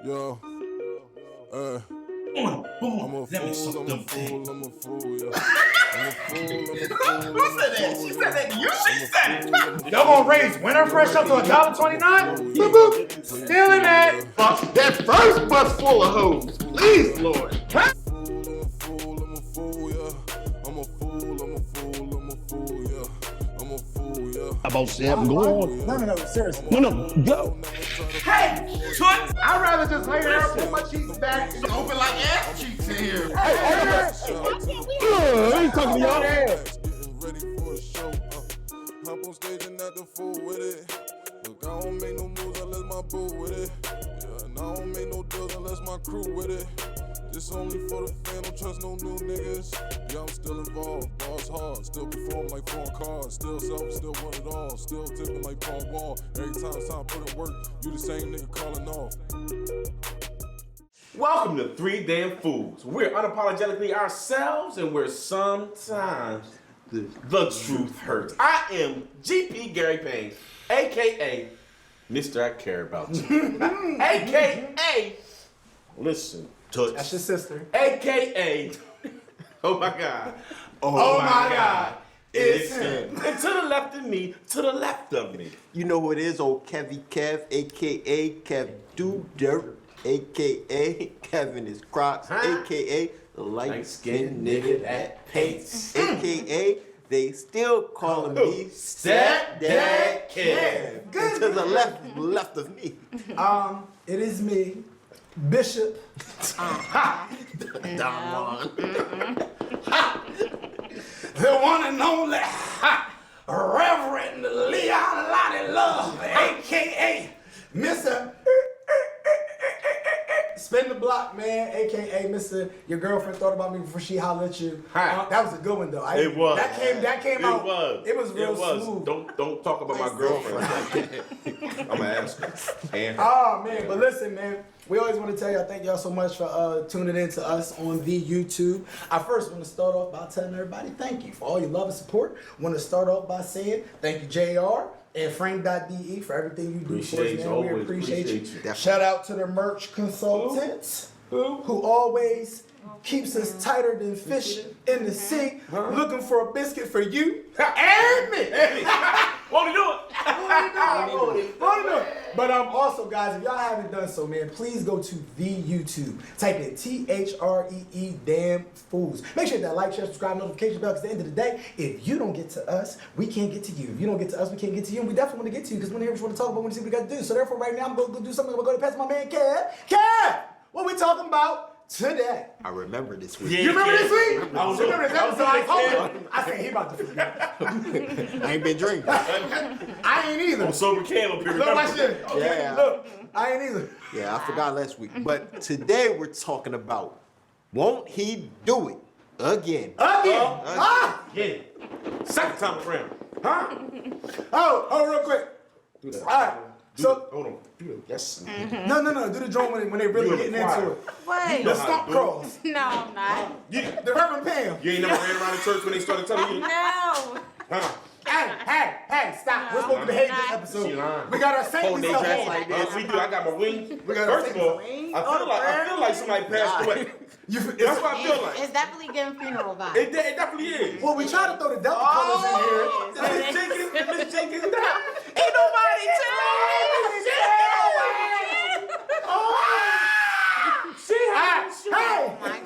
Yo, Boom, I'm a let me fool, suck I'm a them fool, things. I'm a fool, yeah. I'm a fool, I'm a fool. Who said that? She said that to you? She said it. Y'all gonna raise winter fresh up to $1.29? Boop boop. Stealing that. Fuck that first bus full of hoes. Please, Lord. I'm a fool, yeah. I'm a fool, I'm a fool, I'm a fool, yeah. I'm a fool, yeah. About 7, go on. No, seriously. No, go. Hey, Toots. I'd rather just lay there and put my cheeks back and open like ass cheeks in here. I ain't talking to y'all. Getting ready for a show. Hop on stage and act the fool with it. Look, I don't make no moves unless my boo with it. Yeah, and I don't make no deals unless my crew with it. This only for the fan, don't trust no new niggas. Yeah, I'm still involved, boss hard, still perform like foreign cars, still self, still want it all, still tipping like Paul Wall. Every time it's time to put in work, you the same nigga calling off. Welcome to Three Damn Fools. We're unapologetically ourselves and we're sometimes the truth hurts. I am GP Gary Payne, aka Mr. I Care About You. aka Listen, Touch. That's your sister. aka Oh my God. Oh my God. It's him. And to the left of me, to the left of me. You know who it is, old Kevy Kev, a.k.a. Kev Do Dirt, a.k.a. Kevin is Crocs, a.k.a. the light-skinned nigga that paints, a.k.a. they still calling me Stepdad Kev. And to the left of me. It is me, Bishop. Don Juan. The one and only Reverend Leon Lottie Love, a.k.a. Mr. Spin the Block, man, a.k.a. Mr. Your girlfriend thought about me before she hollered at you. Hi. That was a good one, though. It was. That came out. It was real smooth. Don't talk about my girlfriend. I'm gonna ask her. And her. Oh, man, but listen, man. We always want to tell y'all thank y'all so much for tuning in to us on the YouTube. I first want to start off by telling everybody thank you for all your love and support. Want to start off by saying thank you, JR and Frame.de for everything you do for us, man. We appreciate you. Shout out to the merch consultants who always keeps us tighter than fish in the sea, looking for a biscuit for you and me. Won't he do it? Won't he do it? But also, guys, if y'all haven't done so, man, please go to the YouTube. Type in THREE Damn Fools. Make sure that like, share, subscribe, notification bell, because at the end of the day, if you don't get to us, we can't get to you. If you don't get to us, we can't get to you. And we definitely want to get to you because we want to talk about, we want to see what we got to do. So therefore, right now, I'm going to go do something. I'm going to go to pass my man, Kev. Kev, what we talking about today? I remember this week. Yeah, You remember this week? I was You remember this I was episode? I like, told him. I said he about to forget. I ain't been drinking. I ain't either. I'm sober can up here. Look at my shit. Yeah. Look, I ain't either. Yeah, I forgot last week. But today we're talking about won't he do it again? Again. Yeah. Second time around. Huh? Oh, real quick. Do that. All right. So, Hold on. Do that. Yes. no. Do the drum when they really You getting in the into choir. it. What? The stump crawls. No, I'm not. The Reverend Pam. You ain't never ran around the church when they started telling you? No. Huh? Hey, stop. We're supposed to behave this She episode. lying. We got our saintly Holding their self dress on. like this. We do. I got my wing. We got First of all, wings. I feel like somebody passed away. That's what I feel like. It's definitely giving funeral vibes. It definitely is. Well, we try to throw the Delta colors in here. Miss Jenkins down. Ain't nobody Hey, My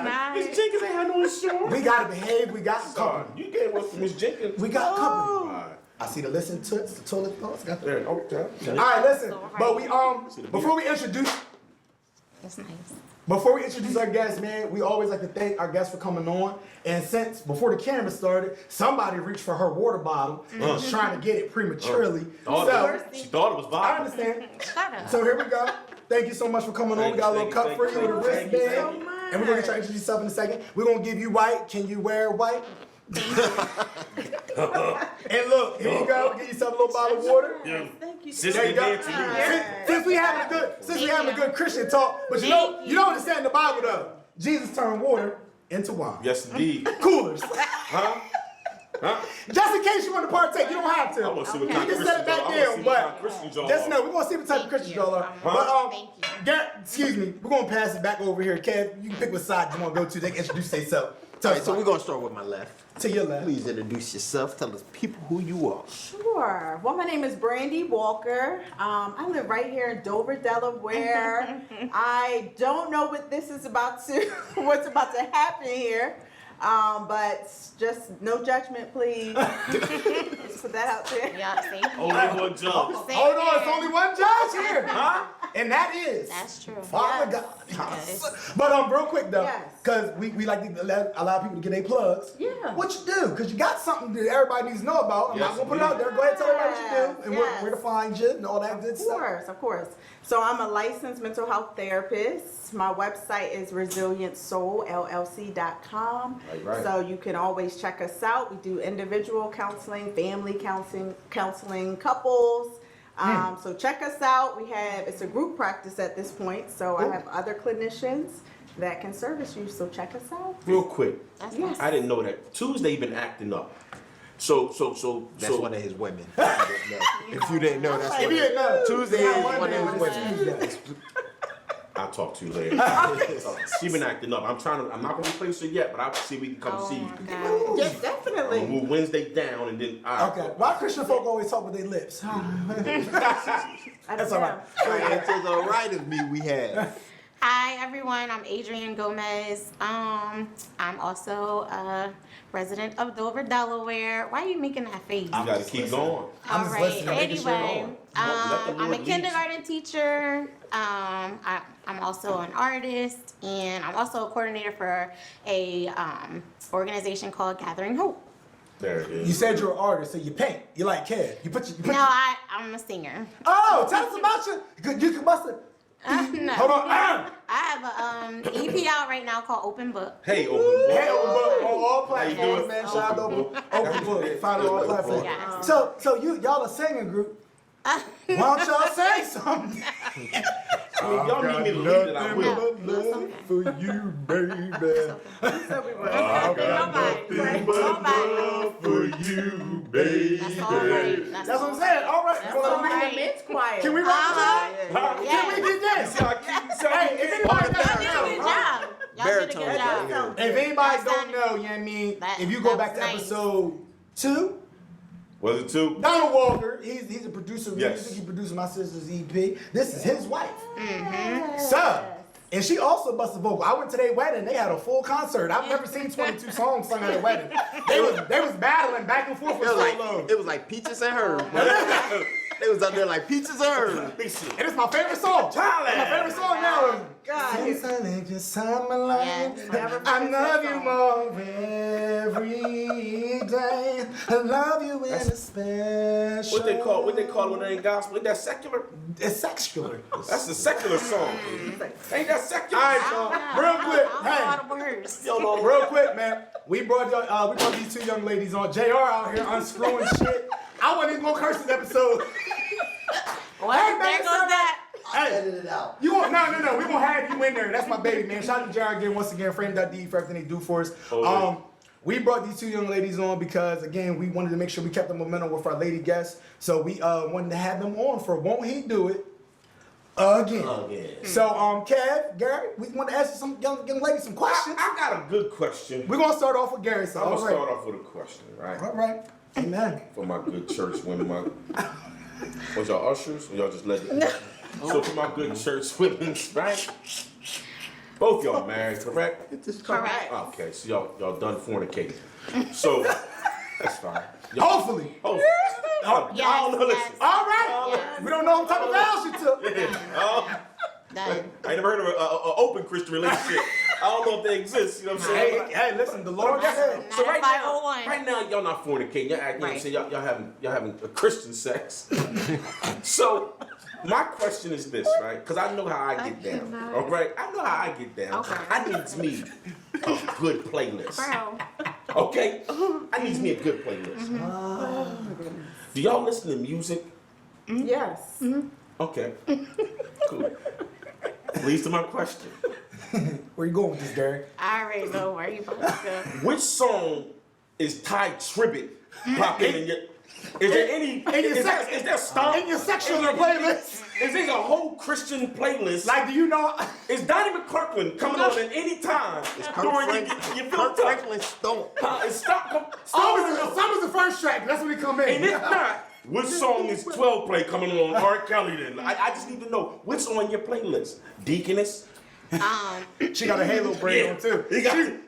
God, Miss Jenkins ain't had no insurance. we gotta behave. We got Sorry, company. you gave us to Miss Jenkins. We got company. Alright. I see the listen toots, the toilet thoughts. Got the. There, okay. All right, listen. But we before we introduce That's nice. our guests, man, we always like to thank our guests for coming on. And since before the camera started, somebody reached for her water bottle and was trying to get it prematurely. She thought it was I vodka. understand. Shut up. So here we go. Thank you so much for coming on. We got a little cup for you with a Thank you, wristband. thank you. And we're gonna get you to introduce yourself in a second. We're gonna give you white. Can you wear white? And look, here you go. Get yourself a little bottle of water. Thank you. Sister There you go. did to you. Since we having a good Christian talk, but you don't understand the Bible though. Jesus turned water into wine. Yes, indeed. Coolers. Huh? Huh? Just in case you want to partake, you don't have to. I want to see what Okay. kind You of can set Christian it back y'all down, are. but Christian y'all just are. know we're gonna see what type of Christian y'all are. Huh? But Thank you. excuse me, we're gonna pass it back over here. Kev, you can pick what side you want to go to. They can introduce themselves. Tell All us right, so we're gonna start with my left. to your left. Please introduce yourself. Tell us people who you are. Sure. Well, my name is Brandy Walker. I live right here in Dover, Delaware. I don't know what this is what's about to happen here. But just no judgment, please. Just put that out there. Y'all see? Only one jump. Hold on, it's only one judge here, Huh? and that is That's true. Father Yes. God. Yes. But real quick though, Yes. because we like to allow people to get their plugs. Yeah. What you do? Because you got something that everybody needs to know about. I'm Yes, not gonna put it out there. Go ahead and tell everybody what you do and Yes. where to find you and all that good stuff. Of course. So I'm a licensed mental health therapist. My website is resilientsoullc.com. Right. So you can always check us out. We do individual counseling, family counseling, couples. So check us out. It's a group practice at this point. So I have other clinicians that can service you. So check us out. Real quick, That's Yes. I didn't know that. Tuesday been acting up. So That's one of his women. If you didn't know, that's If what you didn't know, Tuesday is one of name his is women. Tuesday. I'll talk to you later. She been acting up. I'm not gonna replace her yet, but I'll see if we can come Oh see you. my God. Yes, I'm definitely. gonna move Wednesday down and then Okay. Why Christian folk always talk with their lips? That's all right. And to the right of me, we have. Hi everyone, I'm Adrienne Gomez. I'm also a resident of Dover, Delaware. Why are you making that face? You gotta keep going. I'm All just right. listening, making sure Anyway, Let the I'm Lord a lead. kindergarten teacher. I'm also an artist, and I'm also a coordinator for a organization called Gathering Hope. There it You is. said you're an artist, so you paint. You like Kev. You put No, I'm a singer. Oh, tell us about you. You could bust it. No. Hold on. I have a EP out right now called Open Book. Hey, open book. Hey, open book on all platforms, doing? man. Shout out to open book. Find it on all platforms. Yes. So y'all a singing group. Why don't y'all say something? If y'all need me to lead it, I will. but love for you, baby. So we were. Nobody. For you, baby. That's all right. That's what I'm saying. All right. That's Well, all let me- right. Men's choir. Can we rock Uh-huh. this? Huh? Yeah. Can we get this? Hey, if anybody Y'all did a good job. Y'all did a good Baritone. job. If anybody That don't sounded- know, you know what I mean? that- If you go that back was to nice. episode 2, Was it two? Donald Walker, he's a producer of Yes. music. He produced my sister's EP. This is his wife. Mm-hmm. So, and she also busted vocal. I went to their wedding. They had a full concert. I've never seen 22 songs sung at a wedding. They was battling back and forth for so long. It was like peaches and herbs. They was out there like peaches and herbs. And it's my favorite song. Charlie. My favorite song now. God. Since I lived inside my life, Yes. I love you more every day. I love you in a special. What they call when they ain't gospel? Ain't that secular? It's sexual. That's the secular song. Ain't that secular? All right, I so don't know. real quick, I don't know hey. all the words. Real quick, man. We brought these two young ladies on. JR out here unscrewing shit. I wasn't even gonna curse this episode. Well, Hey, there man, goes son. that. Hey, it out. you want no. We gonna have you in there. That's my baby, man. Shout out to JR again, once again, frame.de for everything they do for us. We brought these two young ladies on because again, we wanted to make sure we kept the momentum with our lady guests. So we wanted to have them on for Won't He Do It Again. So Kev, Gary, we want to ask you some young ladies some questions. I got a good question. We're gonna start off with Gary. So I'm gonna all right. start off with a question, right? All right. Amen. For my good church women, was y'all ushers or y'all just let it? So for my good church women, right? Both y'all married, correct? Correct. Okay, so y'all done fornicating. So that's fine. Y'all, Hopefully. oh, Yes, I don't know, listen. yes. All right. Yes. We don't know what type of vows you took. Done. I ain't never heard of an open Christian relationship. I don't know if they exist. You know what I'm saying? Hey, listen, the Lord said. So right now, 501. right now, y'all not fornicating. Y'all, you know what I'm Right. saying? Y'all having a Christian sex. So my question is this, right? Because I know how I get down. cannot. All right, I know how I get down. Okay. I need me a good playlist. Bro. Okay, I need me a good playlist. Do y'all listen to music? Yes. Okay, cool. Leads to my question. Where you going with this, Gary? I already know where you about to go. Which song is Ty Tribbett popping in your? Is there any? Is there stuff in your secular playlist? Is there a whole Christian playlist? Like, do you know? Is Donnie McClurkin coming on at any time during your film Kirk Franklin Stone. Is stop. Some is the first track. That's when he come in. And if not, which song is 12 play coming on R. Kelly then? I just need to know what's on your playlist. Deaconess? She got a Halo braid on too.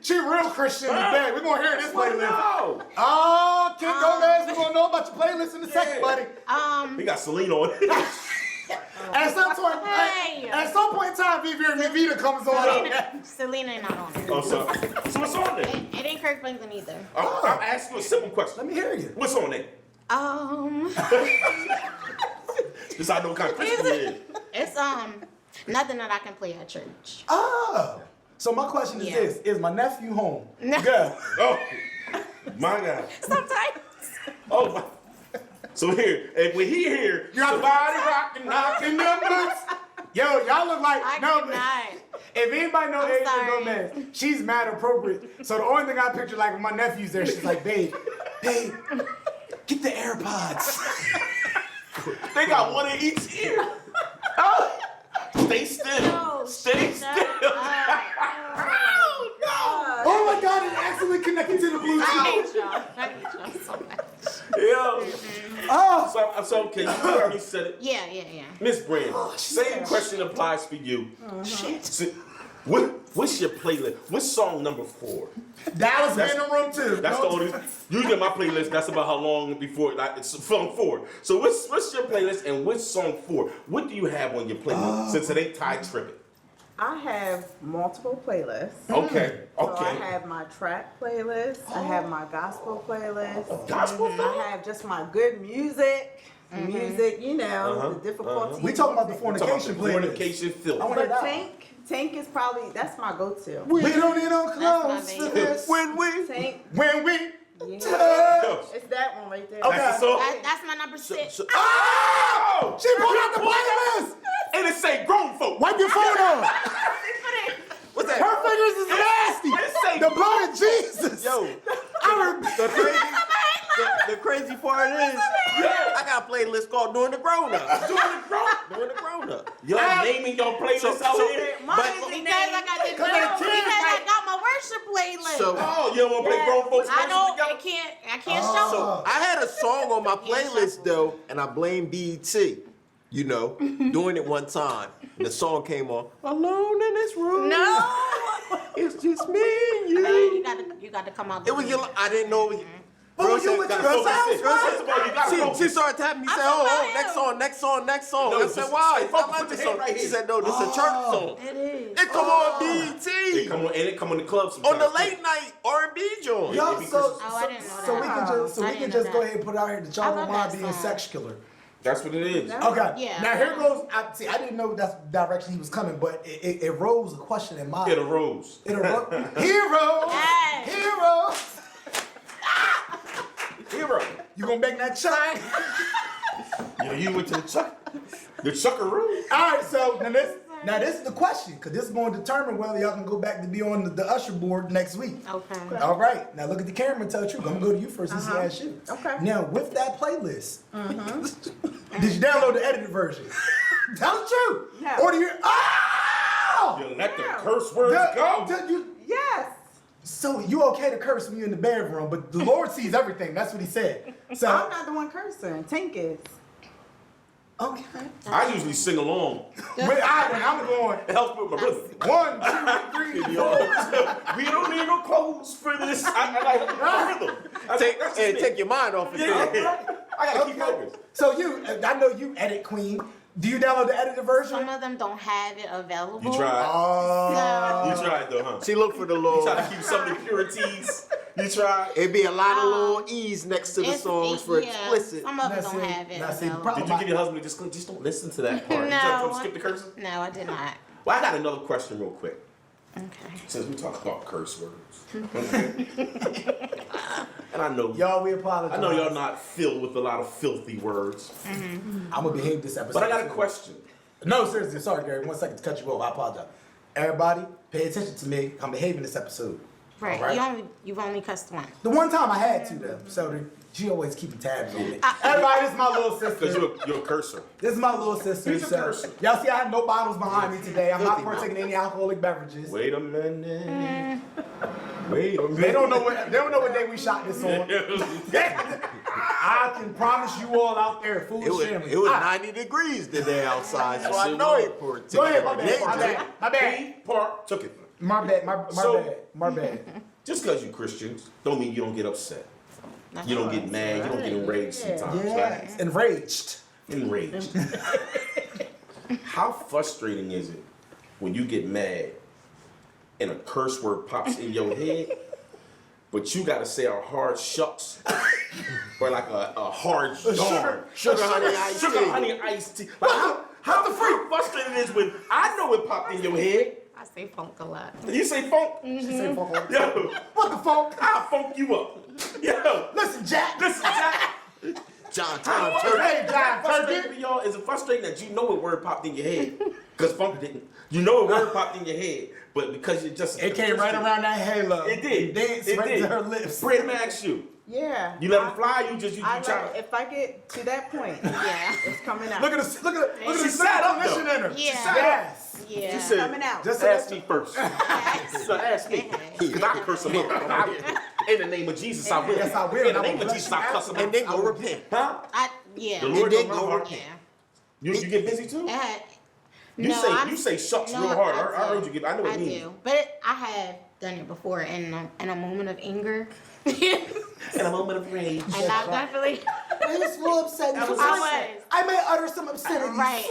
She real Christian today. We're gonna hear this playlist. No. Oh, Ken Gomez, we're gonna know about your playlist in a second, buddy. We got Celine on it. At some point in time, Vivita comes on. Selena not on it. Oh, sorry. So what's on there? It ain't Kirk Franklin either. I'm asking you a simple question. Let me hear you. What's on there? This I know what kind of Christian it is. It's nothing that I can play at church. Oh. So my question is this: is my nephew home? No. Good. Oh, my God. Sometimes. Oh, my. So here, and when he here, somebody rocking, knocking them boots. Yo, y'all look like I no. cannot. If anybody know I'm Adrian sorry. Gomez, she's mad appropriate. So the only thing I picture like when my nephew's there, she's like, babe, get the AirPods. They got one in each ear. Stay still. No, Stay shut still. up. Oh my God, it accidentally connected to the Bluetooth. I hate y'all. I hate y'all so much. Yeah. Oh. So okay, you already said it. Yeah. Miss Brand, same question applies for you. So, what's your playlist? What's song number 4? Dallas in the room too. That's the only. Usually my playlist, that's about how long before it's song 4. So what's your playlist and what's song 4? What do you have on your playlist since it ain't Ty Tribbett? I have multiple playlists. Okay. So I have my trap playlist. I have my gospel playlist. Gospel I have just my good music. Music, you know, the difficulty. We talking about the fornication playlist. Fornication filth. I wanna hear But that. Tank is probably, that's my go-to. We don't need no clothes That's for my this. Tank, When we yeah. It's that one right there. Okay. That's the song. That's my number 6. Oh! She pulled out the playlist! And it say grown folk. Wipe your phone off! What's that? Her fingers is nasty! What it say? The blood of Jesus! Yo, the crazy part is, I got a playlist called Doing the Grown Up. Doing the grown up. Y'all naming your playlist out here? Because I got my worship playlist. So, Oh, you don't want to play grown folks I don't. versus I can't show so I had a song on my playlist though, and I blame BET. You know, doing it one time, and the song came on. Alone in this room. No. It's just me and you. You got to come out. It was your. I didn't know. It was, Who you with your First sounds, of all, you gotta focus. She started tapping me, said, "Oh, next song." No, I said, "Why? focus, I like put this your song." hand right She here. said, "No, this is a church song. It is. It come on BET It come on the club sometimes. on the late night R&B joint." Y'all, It be so I didn't know so that. we can just I didn't know go that. ahead and put it out here that y'all I don't love mind that being a song. sex killer. That's what it is. Okay. Yeah. Now here goes. I didn't know that's the direction he was coming, but it rose a question in my. It arose. It arose. Heroes. Yes. Heroes. Hero. You gonna make that chuck? You went to the chuckaroo. All right. So now this is the question, because this is going to determine whether y'all can go back to be on the usher board next week. Okay. All right. Now look at the camera and tell the truth. I'm gonna go to you first and see how it shoots. Okay. Now with that playlist, did you download the edited version? Tell the truth. No. Or do you? Oh! You let the curse words go. Yes. So you okay to curse when you're in the bedroom, but the Lord sees everything. That's what he said. So I'm not the one cursing. Tank is. okay. I usually sing along. When I'm going It helps with my rhythm. 1, 2, 3, 4. We don't need no clothes for this. I like my rhythm. Take your mind off it. Yeah. I gotta keep focused. So I know you edit queen. Do you download the edited version? Some of them don't have it available. You tried. Oh. You tried though, huh? She looked for the little. Try to keep some of the purities. You tried. It'd be a lot of little E's next to the songs for explicit. Some of them Now, don't see- have it now, see, available. problem- Did you get your husband to just don't listen to that part? You No. tell him to skip the curses? No, I did not. Well, I got another question real quick. Okay. Since we talk about curse words. Okay. And I know Y'all, we apologize. I know y'all not filled with a lot of filthy words. I'm gonna behave this episode. But I got a question. No, seriously, sorry, Gary. 1 second to cut you off. I apologize. Everybody, pay attention to me. I'm behaving this episode. Right. Alright. You've only cussed once. The one time I had to though, so she always keeping tabs on me. Everybody, this is my little sister. Because you're a cursor. This is my little sister. He's a So cursor. y'all see, I have no bottles behind me today. I'm not Filthy partaking in any alcoholic beverages. Wait a minute. Wait a minute. They don't know what day we shot this on. I can promise you all out there, foolish family. It was Ah, 90 degrees today outside, so I know it poured. Go ahead, my bad. He took it. My bad. So- My bad. Just because you Christians don't mean you don't get upset. You don't get mad. You don't get enraged sometimes. Yes, enraged. Enraged. How frustrating is it when you get mad and a curse word pops in your head, but you gotta say a hard shucks or like a hard darn. Sugar, honey, iced Sugar, tea. honey, iced tea. Like, how the freak frustrating it is when I know it popped in your head. I say funk a lot. You say funk? She say fuck all the time. Yo, What the fuck? I'll funk you up. Yo, Listen, Jack. listen, Jack. John How Tom Turkey. Hey, Jack, frustrating turkey. for y'all is it frustrating that you know a word popped in your head because funk didn't. You know a word popped in your head, but because you just It came right around that halo. It did. Danced It right did. to her lips. Brandon, let me ask you. Yeah. You let him fly? You I try like, to. if I get to that point, Yeah. it's coming out. Look at the look at She the sat up, definition though. in her. Yeah. Yes. Yeah. She said, coming out. Just ask me first. So ask me. Because I can curse him up. In the name of Jesus, I will. Yes, I will. In the I name will of bless Jesus, you. I cuss him And out. then go repent. Huh? Yeah. The Lord then knows my go heart. Yeah. You get busy too? You say shucks real hard. I heard you get. I know what I it means. do, but I have done it before in a moment of anger. In a moment of rage. And I definitely I was a little upset. I was. I may utter some obscenities. Right,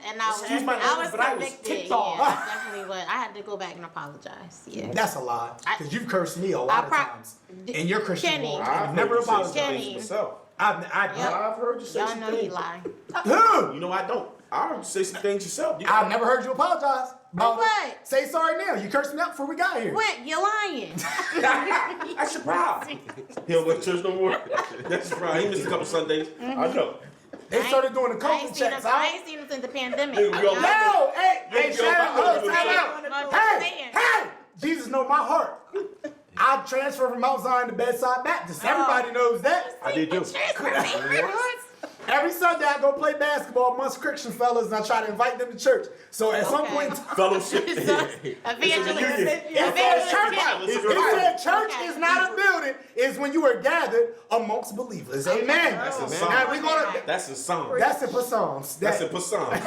and I was Excuse my I language, was but I was convicted. ticked Yeah, off. I definitely was. I had to go back and apologize. Yeah. That's a lie. Because you've cursed me a lot of times. In your Christian Kenny. walk. I've and never heard you say some apologized. things myself. I've I've heard you say Y'all some know he things. lie. Who? You know I don't. I heard you say some things yourself. I've never heard you apologize. For what? Say sorry now. You cursed me out before we got here. What? You're lying. That's your problem. He don't go to church no more. That's your problem. He missed a couple Sundays. I know. They started doing the I ain't COVID seen checks him. I out. ain't seen him since the pandemic. Nigga, we all No, hey, Yo, Sharon, yo, yo, time yo, out. yo. Hey, Jesus know my heart. I transferred from Mount Zion to Bedside Baptist. Everybody knows that. I did too. Every Sunday I go play basketball amongst Christian fellas and I try to invite them to church. So at some Okay. point, Fellowship. Evangelist. if church Okay. is not a building, is when you are gathered amongst believers. Amen. That's a song. Now we gonna. That's a song. That's in Psalms. That's a song.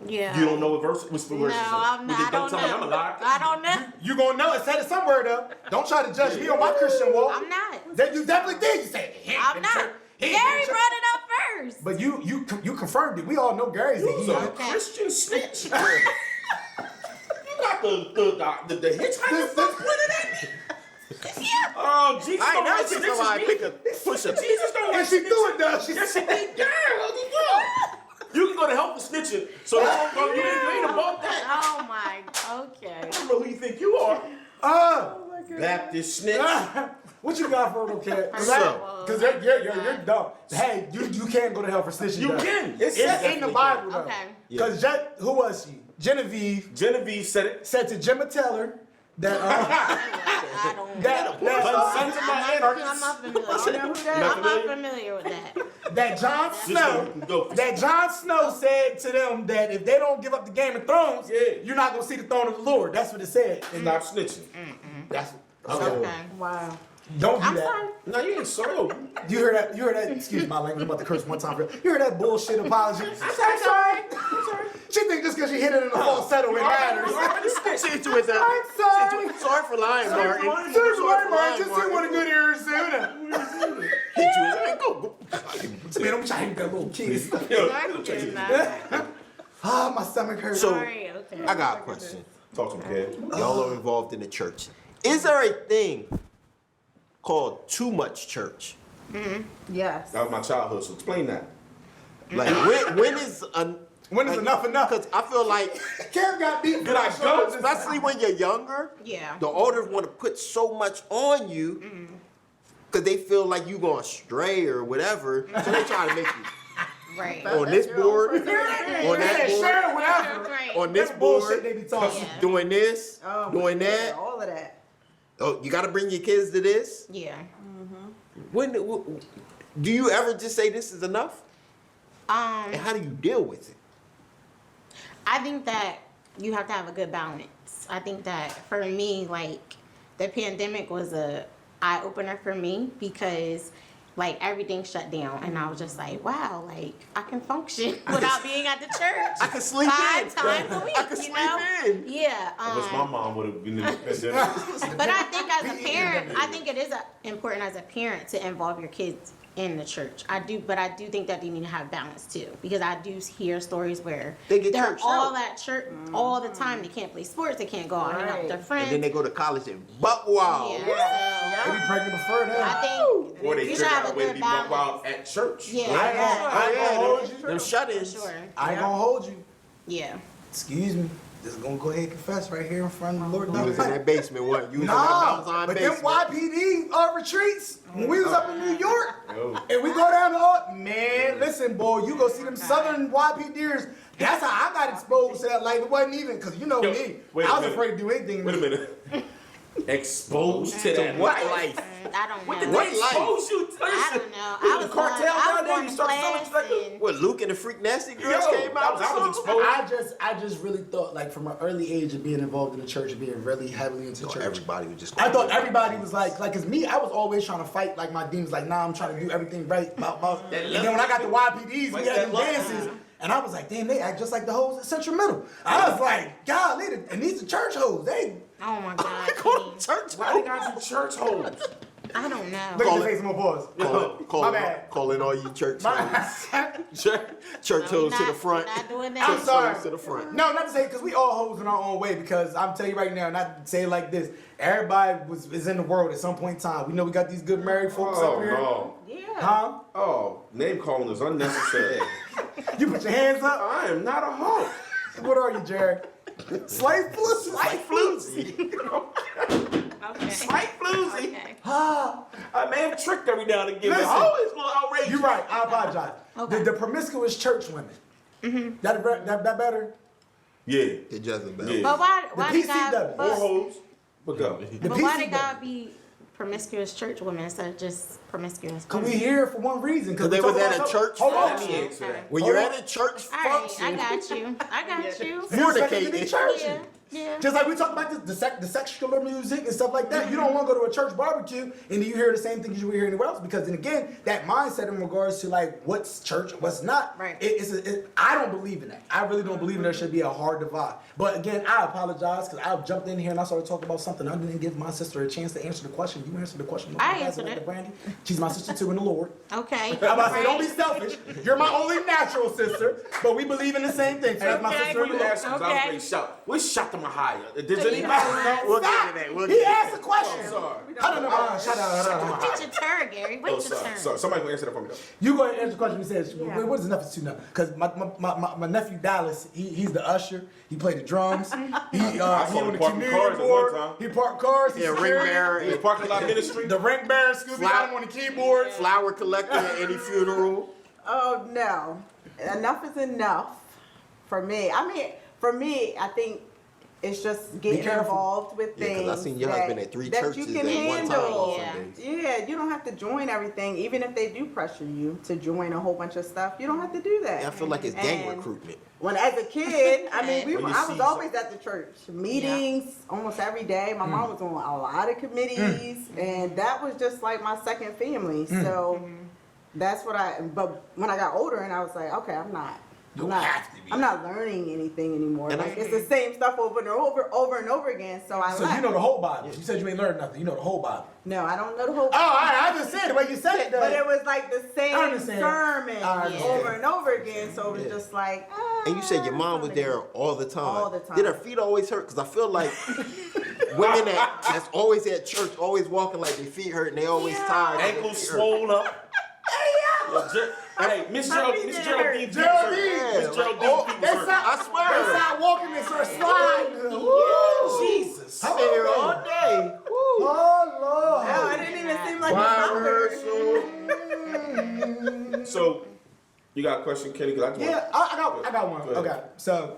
Yeah. You don't know what verse? Which verse No, is it? I'm not. I Don't don't tell me I'm a know. liar. I don't know. You gonna know it. Said it somewhere though. Don't try to judge me on my Christian walk. I'm not. That you definitely did. You said he ain't I'm been to not. church. He ain't Gary been to church. brought it up first. But you confirmed it. We all know Gary's the You's a heathen. Okay. Christian snitch. You got the hitchhiker fuck pointed at me. Oh, Jesus I don't never like seen somebody snitches. pick a pusher. Jesus don't like And she snitches. do it though. She Yes, she did. Girl, what you doing? You can go to help with snitching. So you ain't above that. Oh my. Okay. I don't know who you think you are. Baptist snitch. What you got for them, kid? So- Because you're dumb. Hey, you can't go to hell for snitching. You though. can. It's in the Bible though. Okay. Because who was she? Genevieve said it. Said to Gemma Teller that I don't. Sons of my anarchists. I'm not familiar. I'm not familiar with that. that Jon Snow go. that Jon Snow said to them that if they don't give up the Game of Thrones, Yeah. you're not gonna see the throne of the Lord. That's what it said. And Stop snitching. that's Okay. Wow. don't do I'm that. sorry. No, you ain't sorry. You heard that? You heard that? Excuse my language. I'm about to curse one time. You heard that bullshit apology? I'm sorry. She think just because she hit it in the falsetto it matters. You already snitched. See to it, I'm sorry. Sorry for lying, Martin. Seriously, Mark, just see want to go to Arizona. Hit you. Man, go. Man, I'm trying to get little kids. Sorry. Ah, my stomach hurts. So, Okay. I got a question. Talk to me, kid. Y'all are involved in the church. Is there a thing called too much church? Yes. That was my childhood, so explain that. Like when is When is enough enough? Because I feel like, Kev got beat. Did I go? especially when you're younger, Yeah. the elders want to put so much on you because they feel like you going stray or whatever. So they try to make you Right. on this board, on Yeah, that board, sure, whatever. Right. on this That's bullshit board, they be talking. Yeah. doing this, Oh, doing yeah, that. all of that. Oh, you got to bring your kids to this? Yeah. When do you ever just say this is enough? And how do you deal with it? I think that you have to have a good balance. I think that for me, like, the pandemic was a eye opener for me because like everything shut down and I was just like, wow, like I can function without being at the church. I can sleep 5 times a week. I can sleep in. Yeah. I wish my mom would have been in the pandemic. But I think as a parent, I think it is important as a parent to involve your kids in the church. I do think that they need to have balance too, because I do hear stories where They get they're church all out. at church all the time. They can't play sports. They can't go out and hang out with their friends. And then they go to college and buck wild. Yeah. They be pregnant before that. I think Or they you should figure have out a a way to good be buck wild balance. at church. Yeah. I ain't gonna hold you. Them shut-ins. For sure. I ain't gonna hold you. Yeah. Excuse me. Just gonna go ahead and confess right here in front of the Lord. You was in that basement, what? You was in that Nah, Malzahn but them basement. YPD retreats, when we was up in New York, and we go down to, man, listen, boy, you go see them southern YPDers. That's how I got exposed to that. Like, it wasn't even, because you know Yo, me, wait a I was minute. afraid to do anything. Wait a minute. Exposed to that What life? life? I don't know. What did What they life? expose you to? I don't know. You I the was cartel going, I down there, was you going start to selling class stuff. and What, Luke and the Freak Nasty Girls Yo, came out? I was exposed. I just really thought, like, from an early age of being involved in the church and being really heavily into church. Everybody was just. I thought everybody was like, cause me, I was always trying to fight like my demons. Like, nah, I'm trying to do everything right. And then when I got the YPDs, we had them dances, and I was like, damn, they act just like the hoes at Central Middle. I was like, God, and these are church hoes. They oh my God. Kenny. church. Why they got some church hoes? I don't know. look Call at the it- face of my boys. Calling bad. all you church hoes. Church No, hoes to the we're front. not doing I'm that. sorry. To the front. No, not to say, because we all hoes in our own way, because I'm telling you right now, not to say it like this, everybody is in the world at some point in time. We know we got these good married folks Oh, up here. no. Yeah. Huh? Oh, name calling is unnecessary. You put your hands up? I am not a hoe. What are you, Jared? Slave flutes? Like floozy. Okay. Slight floozy. Okay. Ah. I may have tricked every now and again, but Listen. hoe is a little outrageous. You're right. I apologize. Okay. The promiscuous church women. That better? Yeah. The Jezebel. Yeah. But why The did God? PCW. More But, hoes. But go. The but why PCW. did God be promiscuous church women instead of just promiscuous? Cause we women? here for one reason. Because they we was talk at about a something- church Hold on. Let me answer that. When you're Hold at a church All right, I function, got you. I got you. You expected to be fornicating. churchy. Yeah. Just like we talk about the secular music and stuff like that. You don't want to go to a church barbecue and then you hear the same things you would hear anywhere else. Because then again, that mindset in regards to like what's church, what's not. Right. I don't believe in that. I really don't believe in there should be a hard divide. But again, I apologize because I jumped in here and I started talking about something. I didn't give my sister a chance to answer the question. You answered the question. I answered it. Brandy. She's my sister too in the Lord. Okay. I'm about to say, don't be Right. selfish. You're my only natural sister, but we believe in the same thing. So that's my Okay. sister in the Lord. Okay. Where's Shot to Mahaya? Does So you anybody know know? We'll get Stop. to that. We'll He get to asked a question. I'm sorry. I don't know. Shut up. Wait your turn, Gary. Wait Oh, your sorry. turn. Sorry. Somebody will answer that for me though. You go ahead and answer the question. He says, Yeah. what is enough is too now? Because my nephew Dallas, he's the usher. He played the drums. He saw him on the parking community cars at one board. time. He parked cars. He's Yeah, ring security. bearer, His parking lot ministry. The ring bearer, Scooby got him on the keyboard. flower collector at any funeral. Oh no, enough is enough for me. I mean, for me, I think it's just getting careful. involved with Yeah, things 'cause I seen your that, husband at 3 that churches you can at one time handle. on Yeah. Sundays. Yeah, you don't have to join everything, even if they do pressure you to join a whole bunch of stuff. You don't have to do that. Yeah, I feel like it's gang And recruitment. When as a kid, I mean, When you I see was always at the church meetings almost every day. My mom was on a lot of committees, and that was just like my second family. So that's what But when I got older, and I was like, okay, I'm not learning anything anymore. And Like it's the same stuff over and over again. So I So left. you know the whole Bible. You said you ain't learned nothing. You know the whole Bible. No, I don't know the whole. Oh, I just said the way you said it. But it was like the I same understand. sermon I understand. over and over again. So it was just like. And you said your mom was there all the time. All the time. Did her feet always hurt? Because I feel like women that's always at church, always walking like their feet hurt and they always tired. and their Ankles feet hurt. swollen up. Hey, Miss Geraldine. Miss Geraldine. Miss Geraldine. I swear. They start walking and start sliding. Woo! Jesus. How I'm here all old day. Oh, Lord. No, it didn't even seem like Choir a rehearsal. So, you got a question, Kenny? Cause I just Yeah, I got one. Go ahead. Okay, so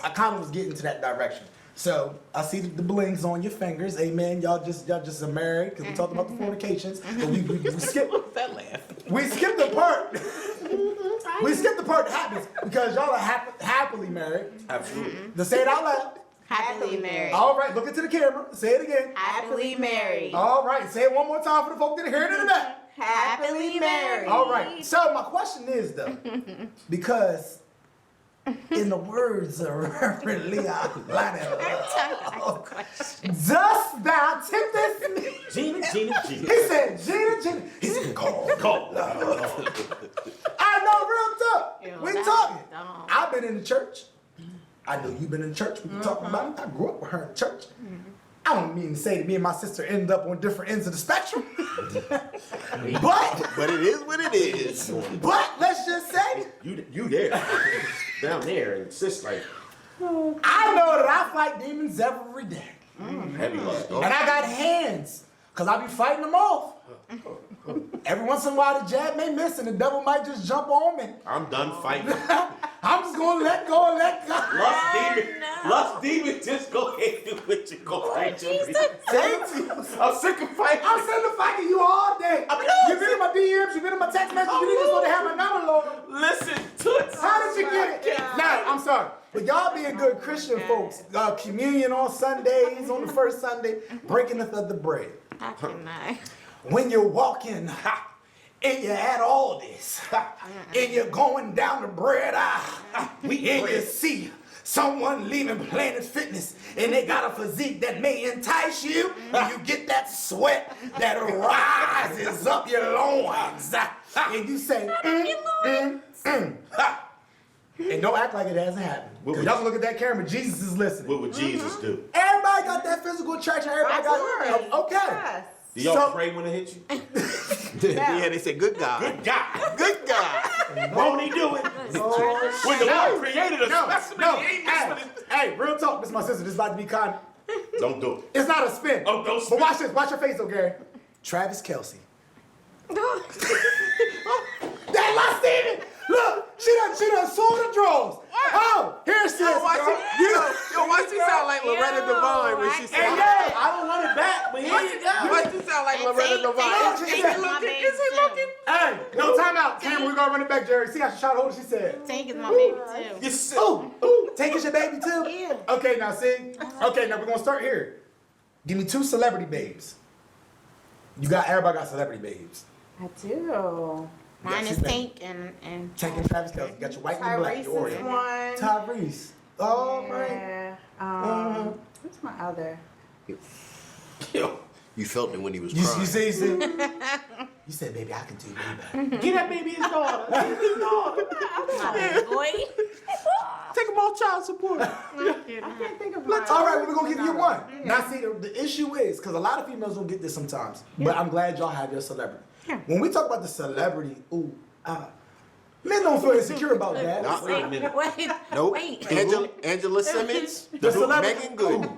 I kind of was getting to that direction. So I see the blings on your fingers. Amen. Y'all just are married because we talked about the fornications. But we skipped That laugh. we skipped the part. We skipped the part that happens because y'all are happily married. Absolutely. Let's say it out loud. Happily married. All right, look into the camera. Say it again. Happily married. All right, say it one more time for the folk that hear it in the back. Happily married. All right. So my question is though, because in the words of Reverend Leon Lionel, dost thou tempt this? Gina. He said, Gina. He said, call. I know, real talk. Ew, We that's talking. dumb. I've been in the church. I know you've been in the church. We been talking about it. I grew up with her in church. I don't mean to say that me and my sister ended up on different ends of the spectrum. But it is what it is. But let's just say, You there. Down there and sis like I know that I fight demons every day. heavy love. And I got hands, because I be fighting them off. Every once in a while the jab may miss and the devil might just jump on me. I'm done fighting. I'm just going to let go and let go. Lust demon, just go ahead and do what you go ahead and do. I'm sick of fighting. I'm sitting there fighting you all day. You've been in my DMs, you've been in my text messages, you just want to have my number, Lord. Listen to it. How did you get it? Now, I'm sorry. But y'all being good Christian folks, communion on Sundays, on the first Sunday, breaking of the bread. How can I? When you're walking and you're at all this, and you're going down the bread aisle, and you see someone leaving Planet Fitness and they got a physique that may entice you, and you get that sweat that rises up your loins, and you say, and don't act like it hasn't happened. Because y'all can look at that camera, Jesus is listening. What would Jesus do? Everybody got that physical attraction, everybody Absolutely. got, okay. Yes. Do y'all So- pray when it hit you? Yeah, they say good God. Good God. Good God. Won't he do it? When the Lord created a specimen, he ain't missing it. Hey, real talk, this is my sister, this is about to be kind. Don't do it. It's not a spin. Oh, don't But spin. watch this, watch your face though, Gary. Travis Kelce. That my Steven! Look, she done sold the draws. Oh, here's sis. Why she sound like Loretta Devine when she Hey, said, yeah. I don't want it back, but here you go. why she sound like Loretta Devine? Is he looking? Hey, no, time out. Cameron, we're gonna run it back, Jerry. See how she tried to hold it, she said. Tank is my baby too. You sick. Ooh, Tank is your baby too? Yeah. Okay, now see. Okay, now we're gonna start here. Give me 2 celebrity babes. Everybody got celebrity babes. I do. Mine is Yes, Tank and Tank and Travis Kelce. You got your white and black, Tyrese your is Oreo. one. Tyrese. Oh, right. Yeah. Who's my other? You felt it when he was You crying. see, you said, baby, I can do way better. Get that baby his daughter. Get his daughter. my baby boy. Take him off child support. I can't think of mine. All right, well, we're going to give you one. Now, see, the issue is, because a lot of females don't get this sometimes, but I'm glad y'all have your celebrity. When we talk about the celebrity, men don't feel insecure about that. Nah. Wait a minute. Wait. Nope. Wait. Angela Simmons. The celebrity. Megan Good.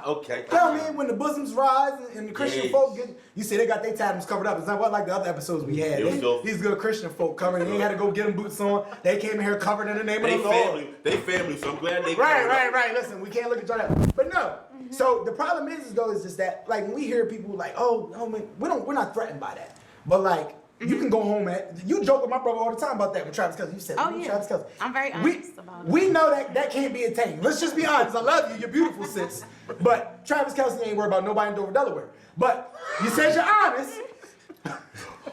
Okay. You know what I mean? When the bosoms rise and the Christian Yes. folk get, you see they got their tattoos covered up. It's not what like the other episodes we had. It was dope. These good Christian folk covered. They ain't had to go get them boots on. They came in here covered in the name of the Lord. They family, so I'm glad they Right. Listen, we can't look at y'all that. But no. So the problem is though is just that like when we hear people like, oh man, we're not threatened by that. But like you can go home you joke with my brother all the time about that with Travis Kelce. You said, Oh, yeah. Travis Kelce. I'm very honest about it. We know that can't be attained. Let's just be honest. I love you. You're beautiful, sis. But Travis Kelce ain't worried about nobody in Dover, Delaware. But you said you're honest. You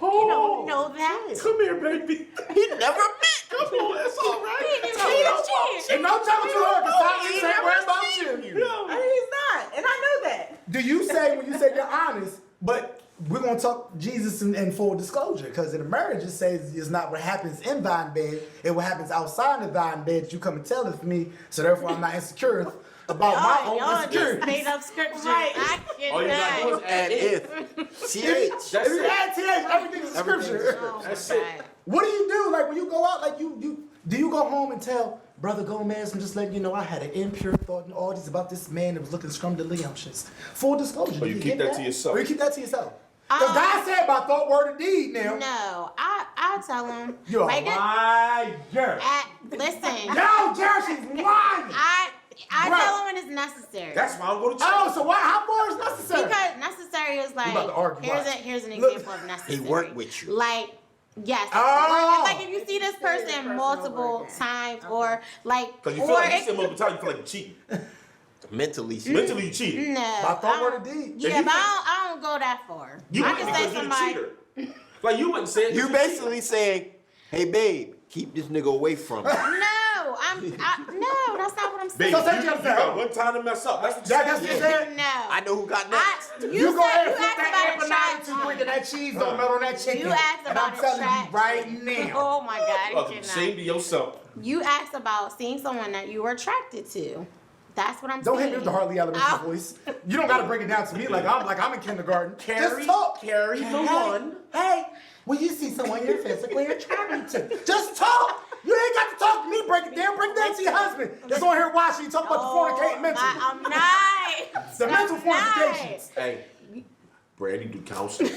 don't know that. Come here, baby. He never met. Come on, that's all right. He didn't know that. And don't tell him to her because I ain't worried about you. He's not, and I know that. Do you say when you say you're honest, but we're going to talk Jesus in full disclosure because in a marriage it says it's not what happens in thine bed, it's what happens outside of thine bed. You come and tell it for me, so therefore I'm not insecure about my own Y'all just insecurity. made up scripture. Right. I All you gotta do is cannot. add And if. TH. That's If you it. add TH, everything is scripture. Oh, That's my it. God. What do you do? Like when you go out, like do you go home and tell Brother Gomez, I'm just letting you know I had an impure thought and all this about this man that was looking scrumdiddlyumptious. Full disclosure. Or you do keep get that to yourself. Or you keep that to yourself. Because God said by thought, word, and deed now. No, I tell him. You're a like, liar. listen. No, Jerry, she's lying. I Right. tell him when it's necessary. That's why I'm going to church. Oh, so why? How far is necessary? Because necessary is like, about to argue, watch. here's an Look. example of necessary. He worked with you. Like, yes. Oh. Like if you see this person person multiple over again. times, or like, Because you or feel like you it- see multiple times, you feel like you're cheating. Mentally. Mentally, you cheated. no, By thought, word, or deed. Yeah, but I don't go that far. You I wouldn't can say because you're a somebody. cheater. Like, you wouldn't say it. 'cause You you're a cheater. basically saying, hey, babe, keep this nigga away from me. No, no, that's not what I'm Baby, saying. So say you you got one time to mess up. That's what That's you're what you saying. said? No. I know who got next. You go ahead and you put asked that about empanada to attraction. quick and that cheese don't melt on that chicken. You asked and about I'm telling attraction. you right now. Oh my God, Fucking you shame cannot. to yourself. You asked about seeing someone that you were attracted to. That's what I'm Don't saying. hit me with the Harley Elementary Ow. voice. You don't gotta break it down to me like I'm in kindergarten. Just talk. Carry the one. Hey, when you see someone you're physically attracted to, just talk. You ain't got to talk to me. Break it down. Break it down to your husband. That's on here watching you talk about the fornicating mental. I'm not. The mental I'm not. fornications. Hey, Brandy do counseling.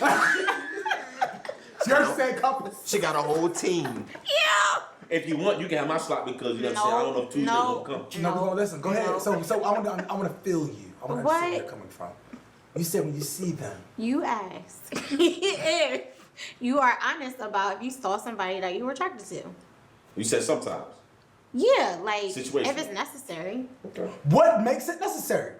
Yours said couples. She got a whole team. Yeah. If you want, you can have my slot because you know what I'm saying. I don't know if Tuesday No. will come. No, we're gonna listen. Go ahead. So I want to feel you. I want to What? see where you're coming from. You said when you see them. You asked if you are honest about if you saw somebody that you were attracted to. You said sometimes. Yeah, like Situation. if it's necessary. What makes it necessary?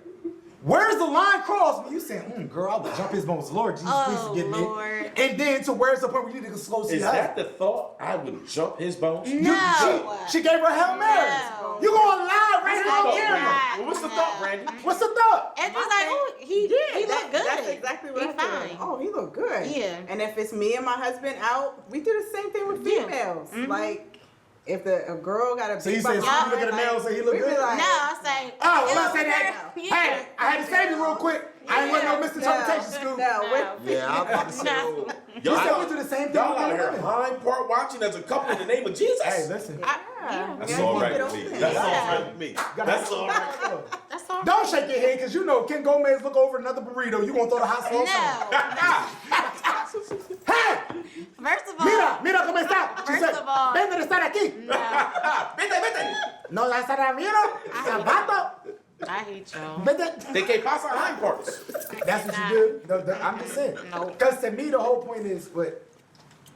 Where's the line crossed when you saying, girl, I would jump his bones, Lord Jesus, please Oh, forgive Lord. me. And then to where's the point where you need to slow see Is her? that the thought? I would jump his bones. No. She gave her Hail Mary. No. You gonna lie right That's here on not camera. right. Well, what's the thought, Brandy? What's the thought? It's just like, oh, he look good. That's exactly what he I fine. feel. Oh, he look good. Yeah. And if it's me and my husband out, we do the same thing with Yeah. females. Mhm. Like, if a girl got a So you big say if behind, you look at a male and say he look we be good? like, No, I say. Oh, well, I ew, say that. girl. Hey, I had to save you real quick. I ain't want no misinterpretation, Scoop. No, No. Yeah, I'm about to say. No. You said we do the same thing Y'all with out here women. hind part watching as a couple in the name of Jesus. Hey, listen. Yeah. That's Yeah, all keep right it with me. open. That's all Yeah. right with me. That's all right. That's all. Don't shake your head, because you know Ken Gomez look over another burrito. You gonna throw the hot sauce on. No. Hey! First of all. Mira cómo está. She First said, of all- vente de estar aquí. No. Vete, vete. No la estará viendo. Zapato. I hate y'all. Vete. They can't pass our hind parts. That's what you do. I'm just saying. No. Because to me, the whole point is what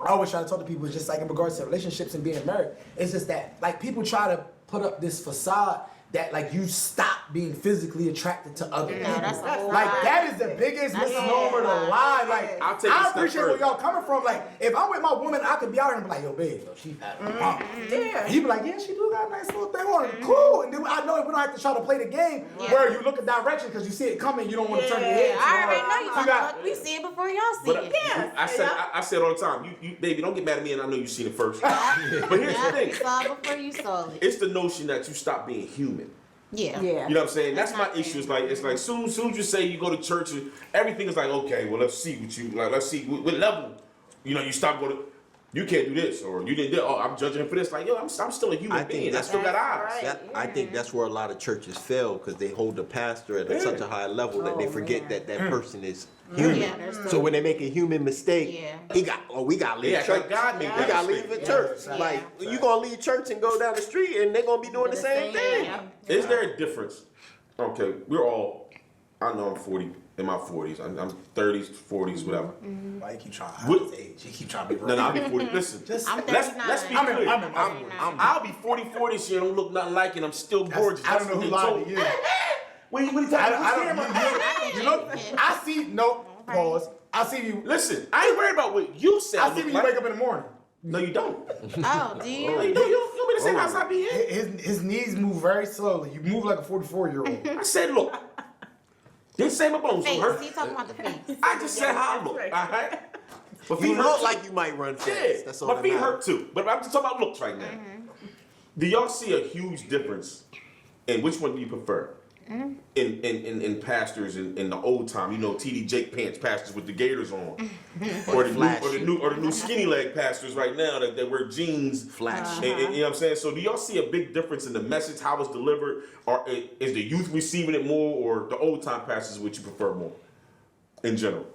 I always try to talk to people is just like in regards to relationships and being married. It's just that like people try to put up this facade that like you stop being physically attracted to other people. that's a whole Like lie. that is the biggest That's a misnomer to whole lie. Like I'll take it a I step appreciate where further. y'all coming from. Like if I'm with my woman, I could be out here and be like, yo, babe, yo, she fat. Yeah. He be like, yeah, she do got a nice little thing on her. Cool. And then I know we don't have to try to play the game where you look at direction because you see it coming, you don't want to turn your head. I already know you You talking got- about. We see it before y'all see But it. I said all the time, you baby, don't get mad at me, and I know you seen it first. But here's the Yeah, thing: you saw it before you saw it. it's the notion that you stop being human. Yeah. Yeah. You know what I'm saying? That's That's my not issue. fair. It's like soon as you say you go to church and everything is like, okay, well let's see what you like. Let's see what level. You know, you stop going to. You can't do this, or you didn't do. Oh, I'm judging him for this. Like, yo, I'm still a human I think being. I that's still got eyes. right. That, I think that's where a lot of churches fail because they hold the pastor at such a high level that they Oh, forget man. that person is human. Yeah, there's So when they make a human mistake, Yeah. we got to leave Yeah, church. like God made We that got to mistake. leave the church. Yeah. Like you gonna leave church and go down the street and they're gonna be doing the same thing. Is there a difference? Okay, we're all. I know I'm 40 in my 40s. I'm 30s, 40s, whatever. Why you keep trying to hide What- his age? You keep trying to be No, no, I'll be 40. Listen, Just- I'm let's 39. be I'm in- clear. I'm in- I'll be 44 this year. Don't look nothing like it. I'm still gorgeous. I don't know who lied to you. What are you talking I about? don't, you know, I see, no, pause. I see you, Listen, I ain't worried about what you say. I see look you like. wake up in the morning. No, you don't. Oh, do you? No, you don't. You be the same house I be in. His knees move very slowly. You move like a 44-year-old. I said, look. Didn't say my bones don't Face. hurt. He talking about the face. I just said how I look. All right. My feet You hurt look too. like you might run fast. Yeah, That's all my that feet matters. hurt too. But I'm just talking about looks right now. Do y'all see a huge difference in which one do you prefer? In pastors in the old time, you know, TD Jake pants pastors with the gaiters on, or the new skinny leg pastors right now that wear jeans. Flash. And, you know what I'm saying? So do y'all see a big difference in the message, how it's delivered, or is the youth receiving it more, or the old time pastors which you prefer more, in general?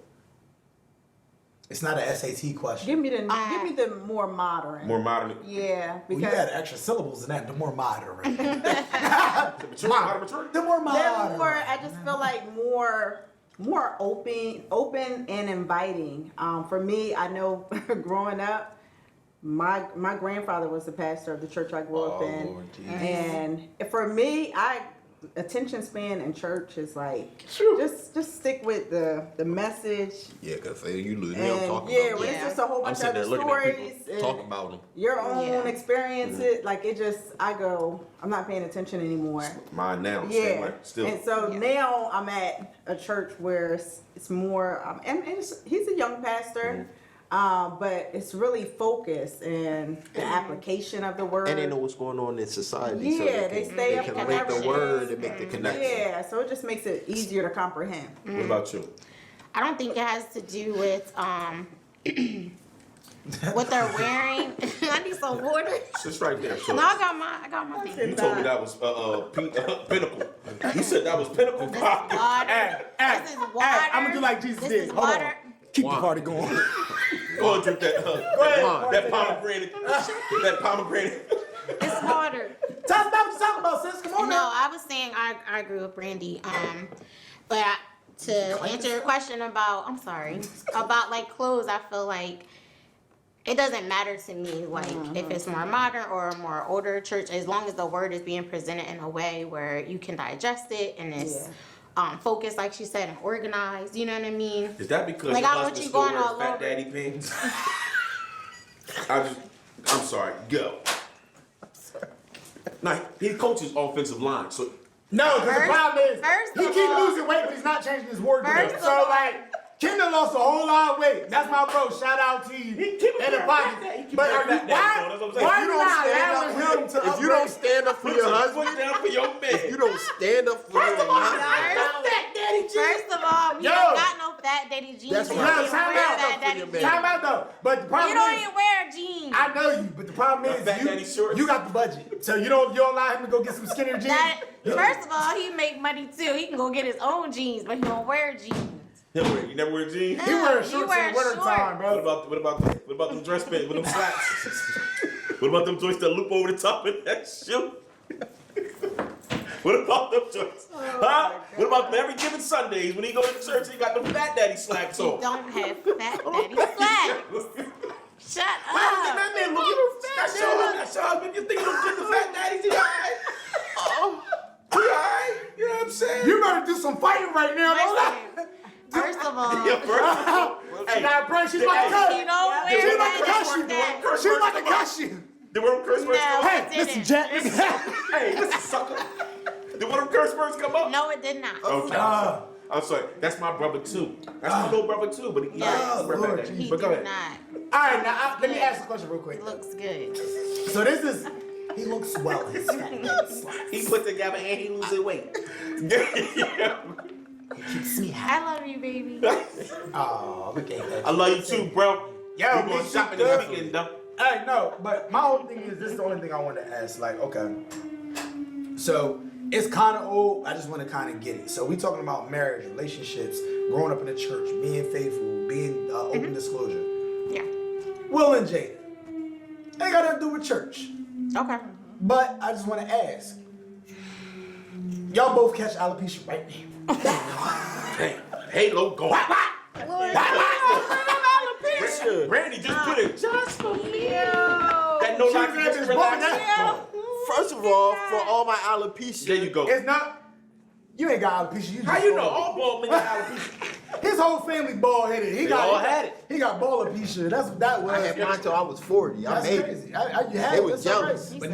It's not an SAT question. Give me the more modern. More modern. Yeah, Well, because you had extra syllables in that. The more modern. Modern mature? The more they're modern. more. I just feel like more open and inviting. For me, I know growing up, my grandfather was the pastor of the church I grew up in, Lord Jesus. and for me, attention span in church is like just stick with the message. Yeah, cause you lose me. I'm And talking yeah, about. when it's just a whole I'm bunch sitting there of looking at stories people talk about them. your own Yeah. experiences, like it just I'm not paying attention anymore. Mine now. Same Yeah, way. Still. and so now I'm at a church where it's more, and he's a young pastor, but it's really focused and the application of the word. And they know what's going on in society. so Yeah, they stay up can on link the everything. word and make the connection. Yeah, so it just makes it easier to comprehend. What about you? I don't think it has to do with what they're wearing. I need some water. It's just right there. So No, I got my thing. you told me that was Pinnacle. You said that was Pinnacle. This is water. This is water. I'm gonna do like Jesus This did. is Hold on. water. Keep the party going. Go and drink that. ahead. That pomegranate. That pomegranate. It's water. Tell us about what you talking about, sis. Come on No, now. I was saying I agree with Brandy. But to answer your question about, about like clothes, I feel like it doesn't matter to me, like if it's more modern or a more older church, as long as the word is being presented in a way where you can digest it and it's focused, like she said, and organized. You know what I mean? Is that because Like, your I want husband you still going wears all Fat over. Daddy pants? I'm sorry. Go. Nah, he coaches offensive line, so No, because the problem is First he of keep all- losing weight, but he's not changing his wardrobe. First of So all- like, Kendall lost a whole lot of weight. That's my bro. Shout out to you. He keep And the wearing pocket. Fat Daddy. He keep But wearing are you Fat Daddy, though. That's what I'm saying. why If you you not don't stand allowing up him for to if you don't stand up for your husband, Put down for your man. you don't stand up for your husband. First of all, we Yo. don't got no fat daddy jeans. That's We right. don't No, even time wear out. fat daddy Time jeans. Time out though. But the problem You don't is, even wear jeans. I know you, but the problem is Fat Daddy shorts. you got the budget, so you don't allow him to go get some skinnier jeans. First of all, he make money too. He can go get his own jeans, but he don't wear jeans. You never wear jeans? He wears He shorts in wears the winter time, What bro. about them dress pants with them slacks? What about them joints that loop over the top of that shoe? What about them joints? Huh? What about every given Sundays when he goes to church, he got them Fat Daddy slacks He on? don't have fat daddy slacks. Shut up. That man look at him. That show him. You think you don't get the Fat Daddies? He alright? He alright? You know what I'm saying? You better do some fighting right now, don't lie. Listen, first of all, Yeah, first. Hey, now, bro, she's about to cut he you. don't wear She's about to cuss fat you. daddy. She's about to cuss you. Did one of them curse words come up? No, Hey, it didn't. listen, Jack. Hey, listen, sucker. Did one of them curse words come up? No, it did not. Okay. I'm sorry. That's my brother too. That's my little brother too. But he Yes. wear Lord, Fat Daddy. He But go did ahead. not. All right, now let me ask a question real quick. He looks good. So this is, he looks well in his fat daddy slacks. He put together and he losing weight. Yeah. Keeps me happy. I love you, baby. Oh, look at that. I love you too, bro. Yo, we me going too, shopping this definitely. weekend, though. Hey, no, but my whole thing is, this is the only thing I wanted to ask. Like, okay, so it's kind of old. I just want to kind of get it. So we talking about marriage, relationships, growing up in the church, being faithful, being open disclosure. Yeah. Will and Jada, ain't got nothing to do with church. Okay. But I just want to ask, y'all both catch alopecia right now. Hey, Halo, go. Randy just put it just for me. That no lock She just just relax. walking First of all, for all my alopecia, There you go. It's not. You ain't got alopecia. You How just you know? bald. All bald men got alopecia. His whole family bald headed. He got. all had it. He got bald alopecia. That's what that was. I had mine till I was 40. I That's made crazy. it. You had They it. was That's all right. jealous. But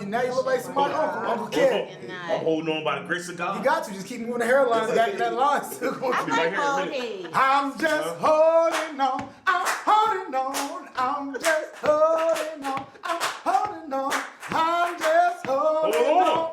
now you look like somebody Uncle Kid. I'm holding on by the grace of God. You got to just keep moving the hairlines back. That line still going I through. like here, bald ready? head. I'm just holding on. I'm holding on. I'm just holding on. I'm holding on. I'm just holding on.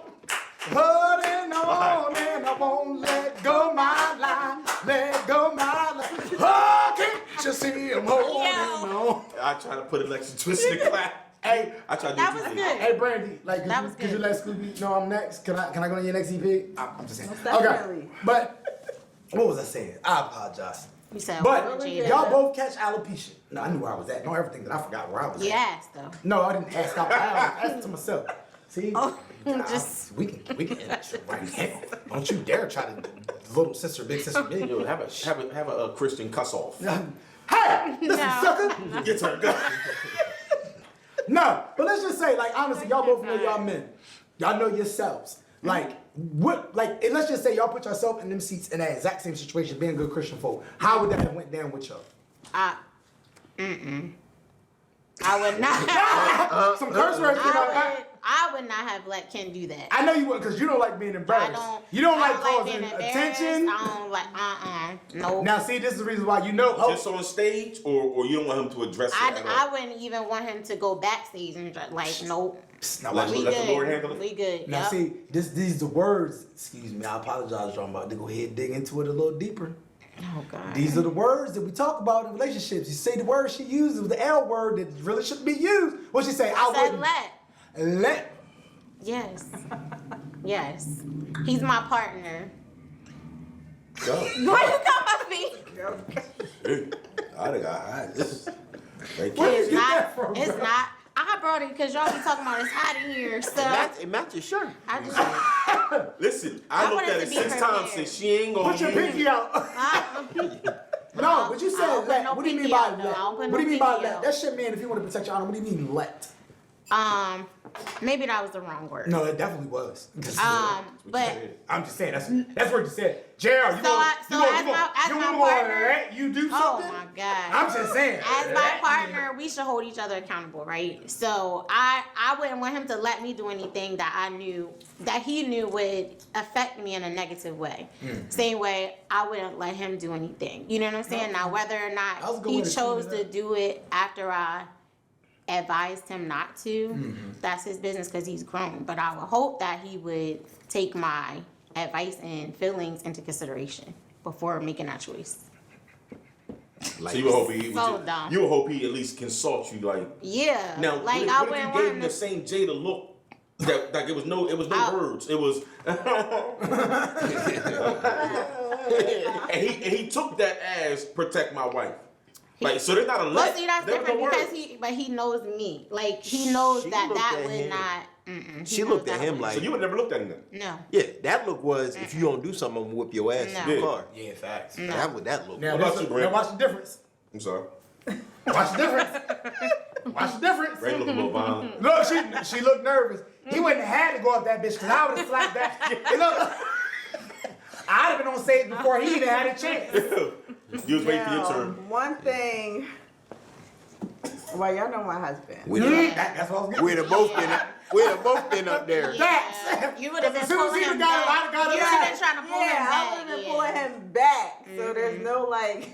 Holding on, and I won't let go my line. Let go my line. Oh, can't you see I'm holding on? I try to put Alexa Twist in the clap. Hey, I try to do That what was you good. did. hey, Brandy, like, That was could you good. let Scooby know I'm next? Can I go to your next EP? I'm just saying. Most definitely. Okay, but what was I saying? I apologize. You said But what with Jada? y'all both catch alopecia. No, I knew where I was at. No, everything that I forgot where I was You at. asked though. No, I didn't ask out loud. I asked it to myself. See? Oh, Nah, just we can end this right now. Don't you dare try to little sister, big sister, big. Yo, have a Christian cuss off. Hey, listen, No. sucker. Get her go. No, but let's just say, like, honestly, y'all both know y'all men. Y'all know yourselves. Like, what, like, and let's just say y'all put yourself in them seats in that exact same situation, being good Christian folk. How would that have went down with y'all? I would not. Some curse words came out. I would not have let Ken do that. I know you wouldn't, because you don't like being embarrassed. You don't like causing being attention. I don't like, nope. Now, see, this is the reason why you know. Just on stage, or you don't want him to address it at all? I wouldn't even want him to go backstage and like, nope. Now, Let watch- the Lord handle it. We good. Now Yep. see, these the words. Excuse me, I apologize, y'all. I'm about to go ahead and dig into it a little deeper. Oh God. These are the words that we talk about in relationships. You say the word she used was the L word that really shouldn't be used. What she say? I said wouldn't let. Yes. Yes. He's my partner. Go. Why you got my feet? I think I this. Thank you. Where did It's you get not. that from, It's bro? not. I brought it because y'all be talking about it's hot in here. So It matches your shirt. I just. Listen, I I looked wanted at to it be 6 times prepared. since she ain't gonna Put your use pinky it. out. No, but you I said don't put let. no What do you mean pinky by out, though. let? I don't put What do no you mean by pinky let? out. That shit, man. If you want to protect your honor, what do you mean let? Maybe that was the wrong word. No, it definitely was. But I'm just saying that's what you said. JR, you So as my partner- let you do oh something? my God. I'm just saying. As my partner, we should hold each other accountable, right? So I wouldn't want him to let me do anything that he knew would affect me in a negative way. Same way I wouldn't let him do anything. You know what I'm saying? Now whether or That was a not good he way to chose clean it to up. do it after I advised him not to, that's his business because he's grown. But I would hope that he would take my advice and feelings into consideration before making that choice. So you would hope he So dumb. you would hope he at least consult you, like. Yeah. Now, like what I if wouldn't you want gave him him to the same Jada look? That like it was no words. It was. and he took that as protect my wife. Like so, there's not a Well, let. see, that's There was different no because words. he knows me. Like he knows She that looked that at would him. not. She looked at him like, So you would never looked at him then. No. yeah, that look was, if you don't do something, I'm gonna whip your ass in No. the car. Yeah, facts. That what that look Now, like. What about this- you, Brent? now watch the difference. I'm sorry. Watch the difference. Watch the difference. Ray looked a little violent. Look, she looked nervous. He wouldn't have had to go up that bitch because I would have slapped that. And look, I'd have been on stage before he even had a chance. You was waiting for your turn. One thing. Well, y'all know my husband. That's what I was getting. We'd have both been up there. Facts. You would have been As soon as pulling he him got back. him, I'd have got You him would have back. been trying to pull him Yeah, I back. would have been pulling him back. So there's no like.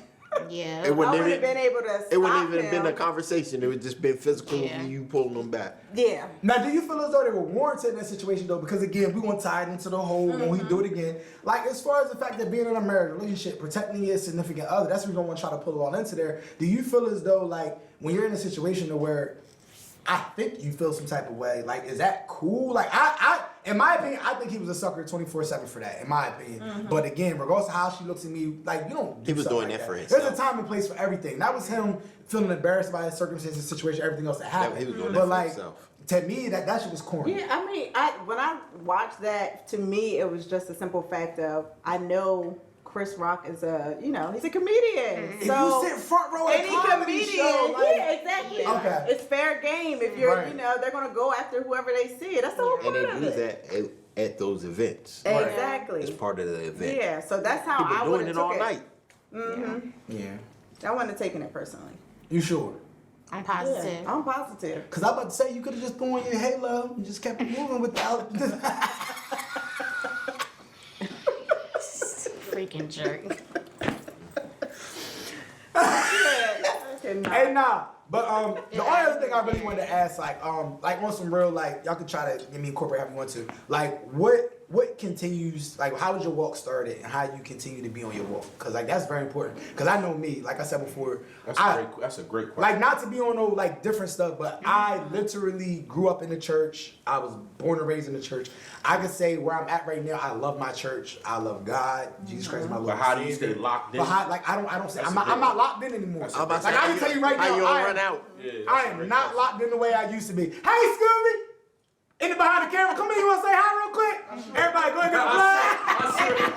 Yeah. It I wouldn't would have even, been able to stop it wouldn't even have been a him. conversation. It would just been physical, Yeah. you pulling them back. Yeah. Now, do you feel as though they were warranted in that situation, though? Because, again, we want to tie it into the whole when we do it again. Like, as far as the fact that being in a marriage relationship, protecting your significant other, that's what we don't want to try to pull it all into there. Do you feel as though, like, when you're in a situation where I think you feel some type of way, like, is that cool? Like, in my opinion, I think he was a sucker 24/7 for that, in my opinion. But again, regardless of how she looks at me, like, you don't do He was something doing like that for There's himself. a time and place for everything. That was him feeling embarrassed by his circumstances, situation, everything else that happened. he was doing that but for like, himself. to me, that shit was corny. Yeah, I mean, when I watched that, to me, it was just a simple fact of I know Chris Rock is he's a comedian. If So you sit front row at a any comedy comedian, show, like, yeah, exactly. Yeah. Okay. It's fair game if you're, Right. they're gonna go after whoever they see. That's the whole And point they of do it. that at those events. Exactly. It's part of the event. Yeah, so that's how People I doing would it have all took night. Yeah. I wouldn't have taken it personally. You sure? I'm positive. I'm positive. Because I'm about to say you could have just thrown your halo and just kept it moving without. Freaking jerk. Hey, nah. But the only other thing I really wanted to ask, like on some real, like, y'all could try to give me incorporate how you want to. Like, what what continues, like how was your walk started and how you continue to be on your walk? Because like that's very important. Because I know me, like I said before, That's a great question. like not to be on no like different stuff, but I literally grew up in the church. I was born and raised in the church. I can say where I'm at right now, I love my church. I love God. Jesus Christ is my Lord. But how do you Savior. stay locked in? But how, like I don't say That's I'm not locked in anymore. That's a big- Like I can tell you right now, How you I gonna am- run out? I am not locked in the way I used to be. Hey, Scooby! In the behind the camera, come in, you wanna say hi real quick? Everybody go ahead and get a blood.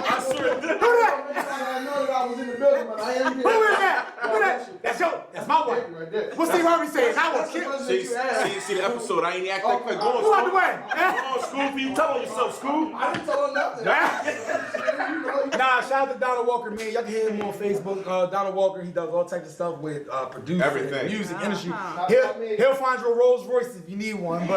I swear. Who that? I know that I was in the building, but I am here. Who is that? Who that? That's my wife. Right there. What's Steve Harvey saying? I will kill. See the episode. I ain't act that quick. Go on, Who out the Scoob. way? Go on, Scoob. You tell on yourself, Scoob. I didn't tell her nothing. Nah, shout out to Donald Walker, man. Y'all can hear him on Facebook. Donald Walker, he does all types of stuff with producing, Everything. music industry. He'll find you a Rolls Royce if you need one.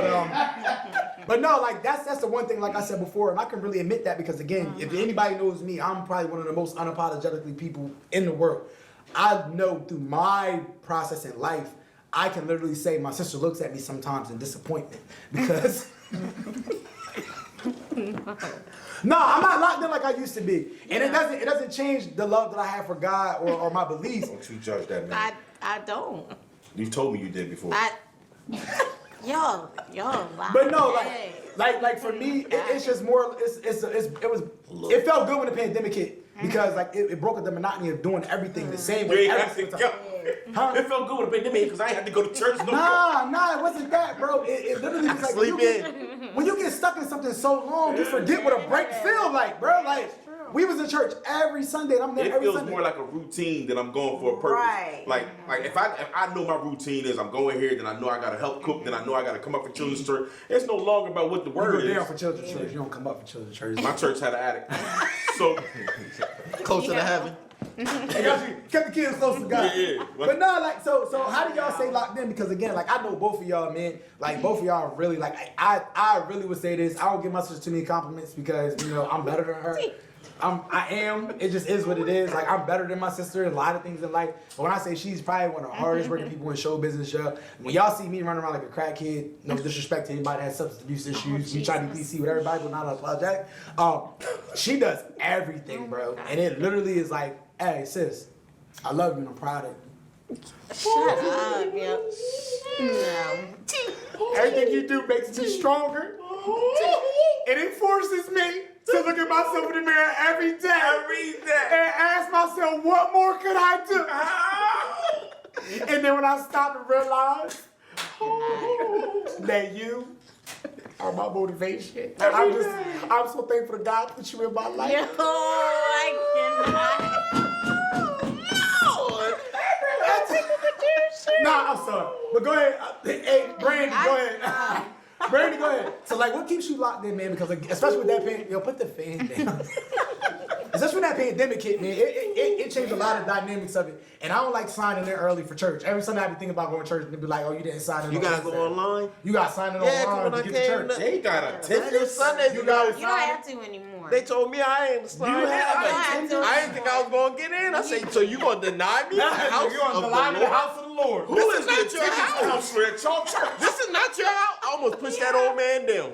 But no, like that's the one thing, like I said before, and I can really admit that because again, if anybody knows me, I'm probably one of the most unapologetically people in the world. I know through my process in life, I can literally say my sister looks at me sometimes in disappointment because. No, I'm not locked in like I used to be, and it doesn't change the love that I have for God or my beliefs. Don't you judge that, man. I don't. You told me you did before. Yo, But no, like for me, it's just more. It felt good when the pandemic hit because like it broke up the monotony of doing everything the same way. You ain't have to go. Huh? It felt good with a pandemic because I ain't had to go to church no more. Nah, it wasn't that, bro. It literally was like when you get stuck in something so long, you forget what a break feel like, bro. Like we was in church every Sunday. And I'm there It every feels Sunday. more like a routine than I'm going for a purpose. Right. Like if I know my routine is I'm going here, then I know I gotta help cook, then I know I gotta come up for children's church. It's no longer about what the You word go down is. for children's church. You don't come up for children's church. My church had an attic, so Closer to heaven. They got you kept the kids close to God. Yeah. But no, like so how do y'all stay locked in? Because again, like I know both of y'all, man. Like both of y'all are really like I really would say this. I don't give my sister too many compliments because you know I'm better than her. I am. It just is what it is. Like I'm better than my sister in a lot of things in life. But when I say she's probably one of the hardest working people in show business, when y'all see me running around like a crackhead, no disrespect to anybody that has substance abuse issues, we try to be PC with everybody, but not apologetic. She does everything, bro, and it literally is like, hey sis, I love you and I'm proud of you. Shut up, yo. No. Everything you do makes me stronger. It forces me to look at myself in the mirror every day. And ask myself, what more could I do? And then when I stop and realize that you are my motivation, I'm so thankful to God that you in my life. Yo, I Nah, I'm sorry. But go ahead. Hey, Brandy, go ahead. Brandy, go ahead. So, like, what keeps you locked in, man? Because, like, especially with that pandemic, put the fan down. Especially when that pandemic hit, man, it changed a lot of dynamics of it. And I don't like signing in early for church. Every Sunday I be thinking about going to church and they be like, oh, you didn't sign in. You gotta go online. You got to sign in online to get to church. They got a This Sunday You got to You don't sign have to anymore. They told me I ain't signed in. I didn't think I was gonna get in. I said, so you gonna deny me? The house You're on of the the line of the Lord? house of the Lord. Who This is is not the your attendance house. counselor at your church? This is not your house. I almost pushed that old man down.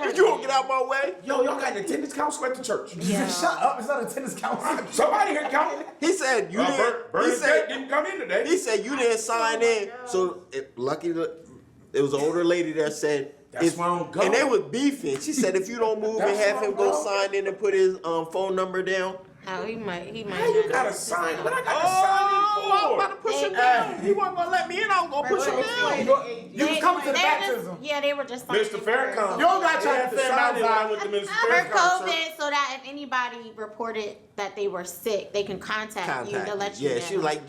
You don't get out my way. Y'all got an attendance counselor at the church. Shut up. It's not a tennis council. Somebody here counted. He said you didn't. Bernadette didn't come in today. He said you didn't sign in. So lucky it was an older lady that said. That's why I don't go. And they was beefing. She said if you don't move and have him go sign in and put his phone number down. Oh, he might. How you got to sign? What I got to sign I'm in about to for? push him down. He wasn't gonna let me in. I was gonna push him down. You was coming to the baptism. They were just Mr. Farrakhan. You don't got to try to to fan sign in outside. with the Mr. For Farrakhan church. COVID, so that if anybody reported that they were sick, they can contact you to let you know. Yeah, she was like,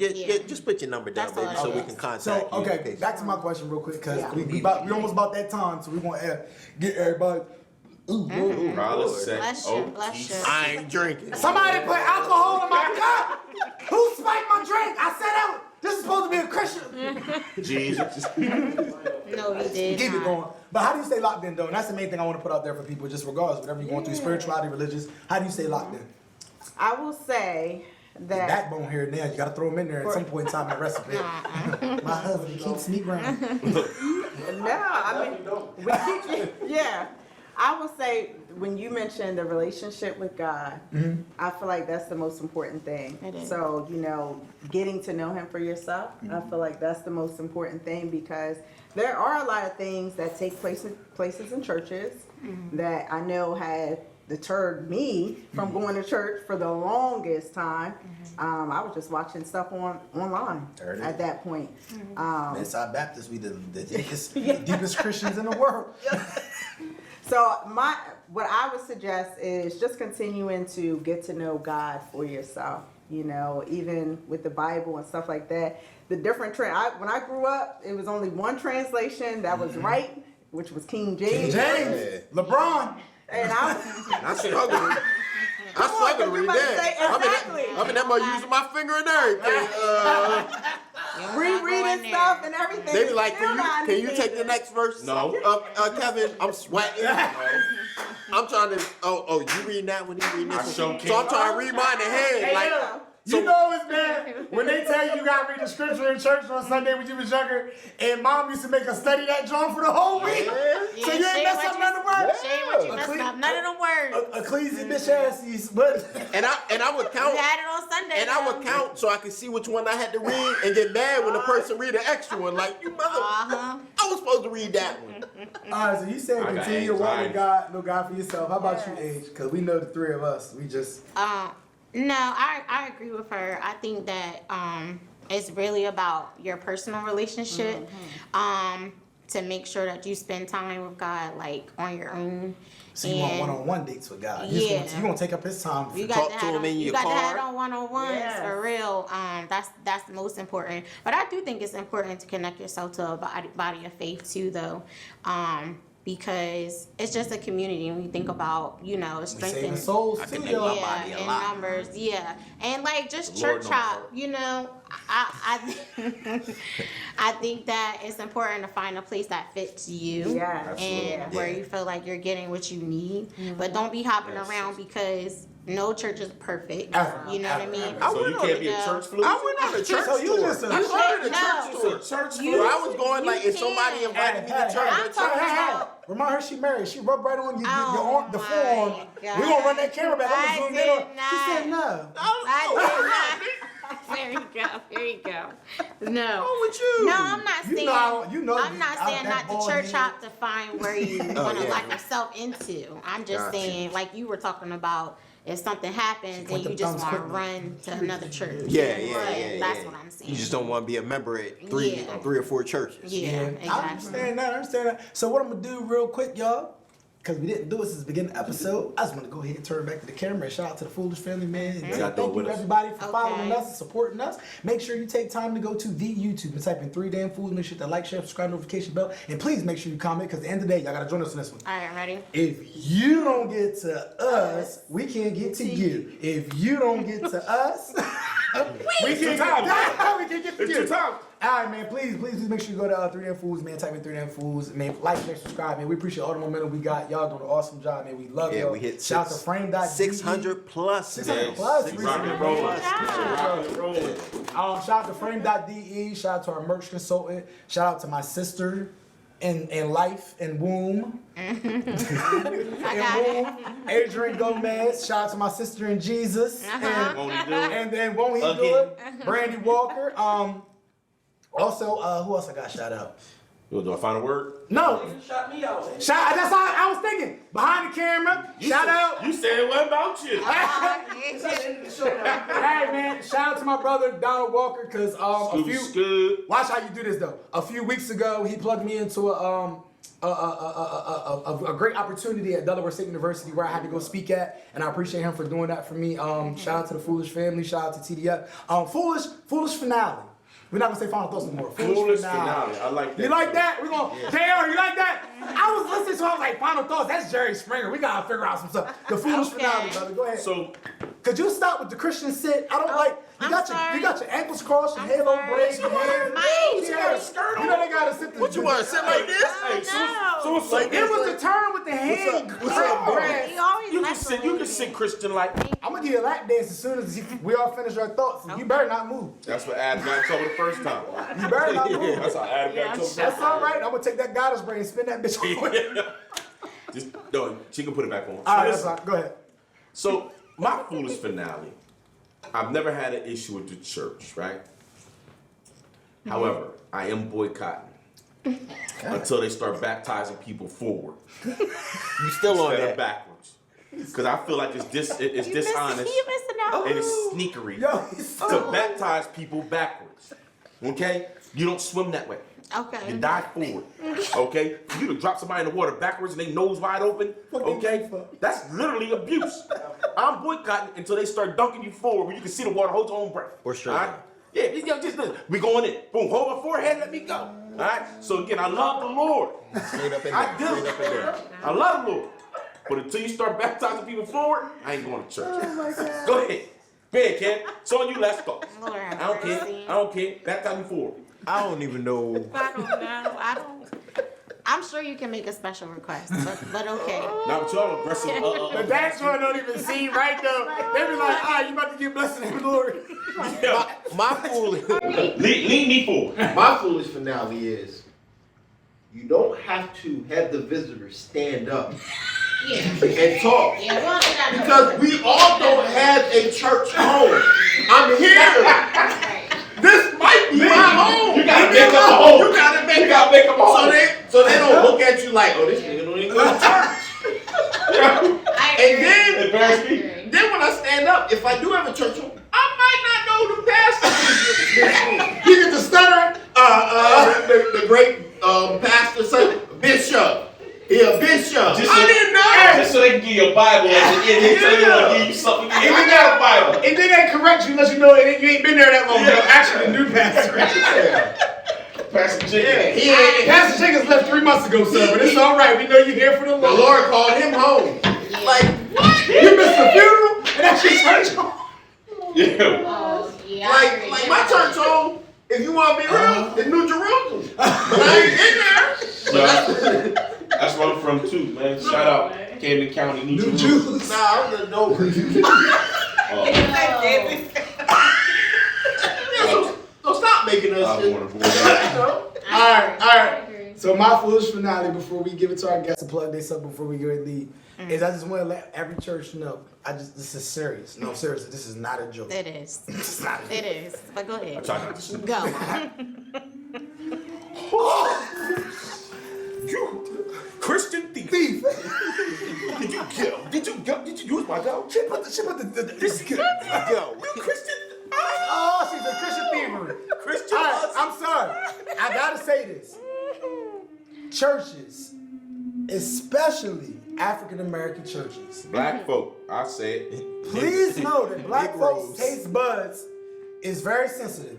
just put your number down, That's all baby, I so we asked. can contact So, you. okay, back to my question real quick, because we almost about that time, so we want to get everybody. Ooh, Raleigh said, Bless you, bless you. I ain't drinking. Somebody put alcohol in my cup. Who spiked my drink? I said that. This is supposed to be a Christian. Jesus. No, he did. Keep it not. going. But how do you stay locked in, though? And that's the main thing I want to put out there for people, just regardless, whatever you're going through, spirituality, religious. How do you stay locked in? I will say that Backbone here and there. You got to throw them in there at some point in time in the recipe. My husband keeps me grounded. no, I mean we keep yeah. I would say when you mentioned the relationship with God, I feel like that's the most important thing. It is. So, getting to know him for yourself, I feel like that's the most important thing because there are a lot of things that take places in churches that I know have deterred me from going to church for the longest time. I was just watching stuff online at that point. Inside Baptist, we the deepest Christians in the world. So what I would suggest is just continuing to get to know God for yourself. Even with the Bible and stuff like that. The different when I grew up, it was only one translation that was right, which was King James. LeBron. And I struggle. I struggle to read that. I'm in that mode using my finger and everything. Rereading stuff and everything. They be like, can you take the next verse? No. Kevin, I'm sweating. I'm trying to. You reading that one? He reading this one. So I'm trying to read mine in hand. You know it's bad when they tell you gotta read the scripture in church on Sunday when you was younger, and mom used to make us study that John for the whole week. So you ain't mess up none of the words. What you messed up? None of the words. Ecclesiastes, but and I would count. You had it on Sunday. And I would count so I could see which one I had to read and get mad when the person read an extra one. Like, you mother, I was supposed to read that one. All right, so you said continue to walk with God, know God for yourself. How about you, Age? Because we know the three of us. We just. No, I agree with her. I think that it's really about your personal relationship. To make sure that you spend time with God, like on your own. So you want one-on-one dates with God. Yeah. You gonna take up his time. You Talk got to him in you your got car. to have on one-on-ones for real. That's the most important. But I do think it's important to connect yourself to a body of faith too, though. Because it's just a community, and we think about, strengthening souls too, y'all. yeah, in numbers, and like just church hop, I I think that it's important to find a place that fits you, and where you feel like you're getting what you need, but don't be hopping around because no church is perfect. You know what I mean? So you can't be a church flute? I went on a church So you tour. just I started a church tour. Church You- flute? I was going like if somebody invited me to church. I'm talking about. Remind her she married. She rubbed right on your arm, the my forearm. God. We gonna run that camera back. I I'm gonna zoom in on. did She said no. I did not. There you go. No. What's wrong with you? No, I'm not saying. I'm not out saying that not to ball church head. hop to find where you want to yeah. lock yourself into. I'm just Gotcha. saying, like you were talking about, if something happens, then you just want to run to another church. Yeah. That's what I'm saying. You just don't want to be a member at three or four churches. Yeah, I exactly. understand that. So what I'm gonna do real quick, y'all, because we didn't do it since the beginning of the episode, I just want to go ahead and turn it back to the camera and shout out to the Foolish Family, man. And Y'all do it thank with you us. everybody for following Okay. us and supporting us. Make sure you take time to go to the YouTube and type in 3 Damn Fools. Make sure to like, share, subscribe, notification bell, and please make sure you comment because at the end of the day, y'all gotta join us on this one. All right, ready? If you don't get to us, we can't get to you. If you don't get to us, we can't get to It's you. your time. All right, man. Please make sure you go to 3 Damn Fools, man. Type in 3 Damn Fools, man. Like, share, subscribe, man. We appreciate all the momentum we got. Y'all doing an awesome job, man. We love y'all. We hit Shout out to frame.de. 600 plus. 600 plus. Rock and roll. Rock and roll. Shout out to frame.de. Shout out to our merch consultant. Shout out to my sister in life and womb. Adrian Gomez. Shout out to my sister in Jesus. Won't he do it? And then won't he do it? Brandy Walker. Also, who else I got shout out? You want to do a final word? No. Shut me out. Shout. That's all I was thinking. Behind the camera. Shout out. You said it wasn't about you. Hey man, shout out to my brother Donald Walker because watch how you do this though. A few weeks ago, he plugged me into a great opportunity at Delaware State University where I had to go speak at, and I appreciate him for doing that for me. Shout out to the Foolish Family. Shout out to TDF. Foolish finale. We're not gonna say final thoughts anymore. Foolish finale. I like that. You like that? We're gonna JR, you like that? I was listening to it, I was like, final thoughts, that's Jerry Springer. We gotta figure out some stuff. The foolish finale, brother. Go ahead. So Could you stop with the Christian sit? I don't like you got your ankles crossed, your halo braids, your hair. My age You got a skirt on. You know they gotta sit What you want to sit like this? so what's up? It was the turn with the hand. What's up, bro? He always You can mess sit. with You me. can sit Christian like. I'm gonna give you a lap dance as soon as we all finish our thoughts. You better not move. That's what Adam got in trouble the first time. You better not move. That's how Adam got in trouble. That's all right. I'm gonna take that goddess brain and spin that bitch away. No, she can put it back on. All right, that's fine. Go ahead. So my foolish finale. I've never had an issue with the church, right? However, I am boycotting until they start baptizing people forward. You still on Instead that? of backwards. Because I feel like it's dishonest You missing out. and it's sneakery Yo, to baptize people backwards. Okay? You don't swim that way. Okay. You dive forward. Okay? For you to drop somebody in the water backwards and they nose wide open, okay? That's literally abuse. I'm boycotting until they start dunking you forward where you can see the water, hold your own breath. Or straight All right? down. Yeah, just listen. We going in. Boom, hold my forehead, let me go. All right? So again, I love the Lord. Straight up and I down. do. Straight up and down. I love the Lord. But until you start baptizing people forward, I ain't going to church. Oh my God. Go ahead. Go ahead, Ken. It's on you, last thoughts. Lord have I don't care. mercy. I don't care. Baptize me forward. I don't even know. I don't know. I'm sure you can make a special request, but okay. Now with y'all aggressive. But that's one don't even see right though. They be like, you about to get blessed and glory. My foolish. Lean me forward. My foolish finale is you don't have to have the visitors stand up and talk. Because we all don't have a church home. I'm here. This might be my home. You gotta make up a home. You gotta make up a home. So they don't look at you like, oh, this nigga don't even go to church. And then when I stand up, if I do have a church home, I might not know the pastor. You get the stuttering. The great pastor said, Bishop. Yeah, Bishop. I didn't know. Just so they can give you a Bible at the end. So they want to give you something. I got a Bible. And then they correct you unless you know you ain't been there that long. Yeah. Actually, the new pastor. Pastor Jenkins. Pastor Jenkins left 3 months ago, sir, but it's all right. We know you're here for the The Lord. Lord called him home. Like, what? You missed the funeral, and that's your church home. Yeah. Like my church home, if you want to be real, is New Jerusalem. But I ain't in there. That's where I'm from too, man. Shout out Camden County, New Jerusalem. Jews. Nah, I'm in Dover. So stop making us shit. All right. So my foolish finale before we give it to our guests to plug this up before we go and leave is I just want to let every church know. This is serious. No, seriously, this is not a joke. It is. It's not a joke. It is. But go ahead. Try not to Go. You Christian thief. Did you use my dog? She put the Yo. You Christian. Oh, she's a Christian thievery. Christian. All right, I'm sorry. I gotta say this. Churches, especially African American churches, Black folk, I say it. please know that black folks' Negroes. taste buds is very sensitive.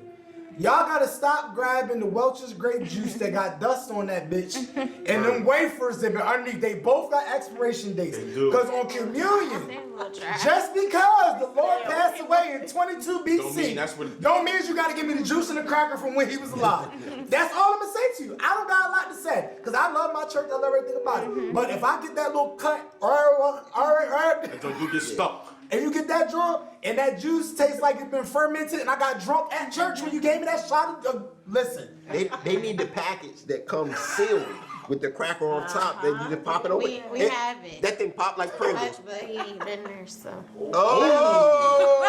Y'all gotta stop grabbing the Welch's grape juice that got dust on that bitch and them wafers that been underneath. They both got expiration dates. They do. Because on communion, just because the Lord passed away in 22 BC, Don't mean that's what- don't mean you gotta give me the juice and the cracker from when he was alive. That's all I'm gonna say to you. I don't got a lot to say because I love my church. I love everything about it. But if I get that little cut, Don't you get stuck. and you get that drunk, and that juice tastes like it's been fermented, and I got drunk at church when you gave me that shot of, listen. They need the package that comes sealed with the cracker on top. They need to pop it open. We have it. That thing pop like Pringles. But he ain't been there, so. Oh!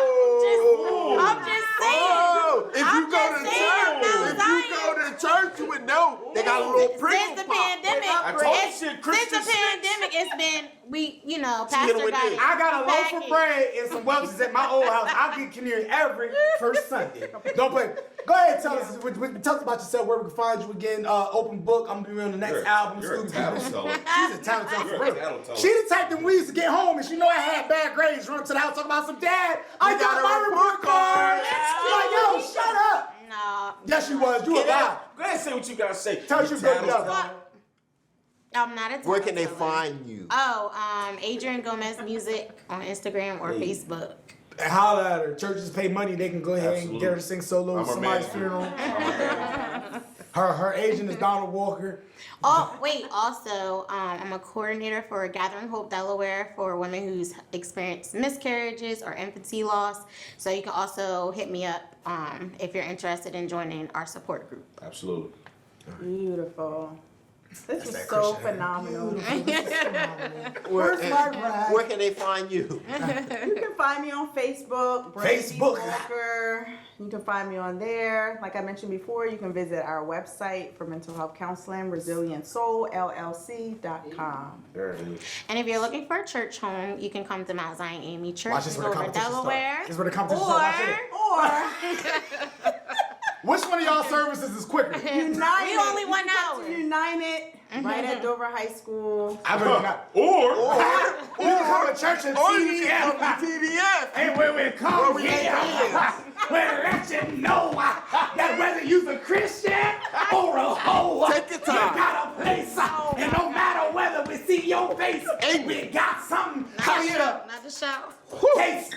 I'm just saying. Oh! If I'm you go just to saying, I'm not church, if you go to church, you would know they got a little Since Pringle the pop. pandemic, I told you shit, since the Christian shit. pandemic, it's been hit Pastor with got this. it. I got a loaf packaged. of bread and some Welch's at my old house. I get communion every first Sunday. Don't play. Go ahead, tell us about yourself, where we can find you again. Open book. I'm gonna be on the next album. You're a Scooby-Doo. tattletale. She's a tattletale You're for a real. tattletale. She the type that we used to get home and she know I had bad grades. Run to the house talking about some dad. I You got got my a report card. report She's like, yo, shut up. No. Yes, you was. You a lie. Go ahead and say what you gotta say. Tell us you broke it up. What? I'm not a Where can they tattletale. find you? Adrian Gomez Music on Instagram or Facebook. And holler at her. Churches pay money. They can go ahead and Absolutely. get her to sing solo I'm at her somebody's manager. funeral. Her agent is Donald Walker. Oh, wait, also, I'm a coordinator for Gathering Hope Delaware for women who's experienced miscarriages or infancy loss. So you can also hit me up if you're interested in joining our support group. Absolutely. Beautiful. This was so phenomenal. Where, Smart ride. where can they find you? You can find me on Facebook, Brandy Walker. You can find me on there. Like I mentioned before, you can visit our website for mental health counseling, ResilientSoulLLC.com. And if you're looking for a church home, you can come to Mount Zion AME Church Watch this in where the Dover, competition Delaware. starts. This is where the competition starts. Or Which one of y'all services is quicker? United. We only 1 You can come hour. to United, right at Dover High School. I really not. Or We can come to church and TDF. TDF. And when we come we here, we'll let you know that whether you're a Christian or a hoe, Take your you time. got a place. And no matter whether we see your face, we got something. Come here. Not the shout. Taste.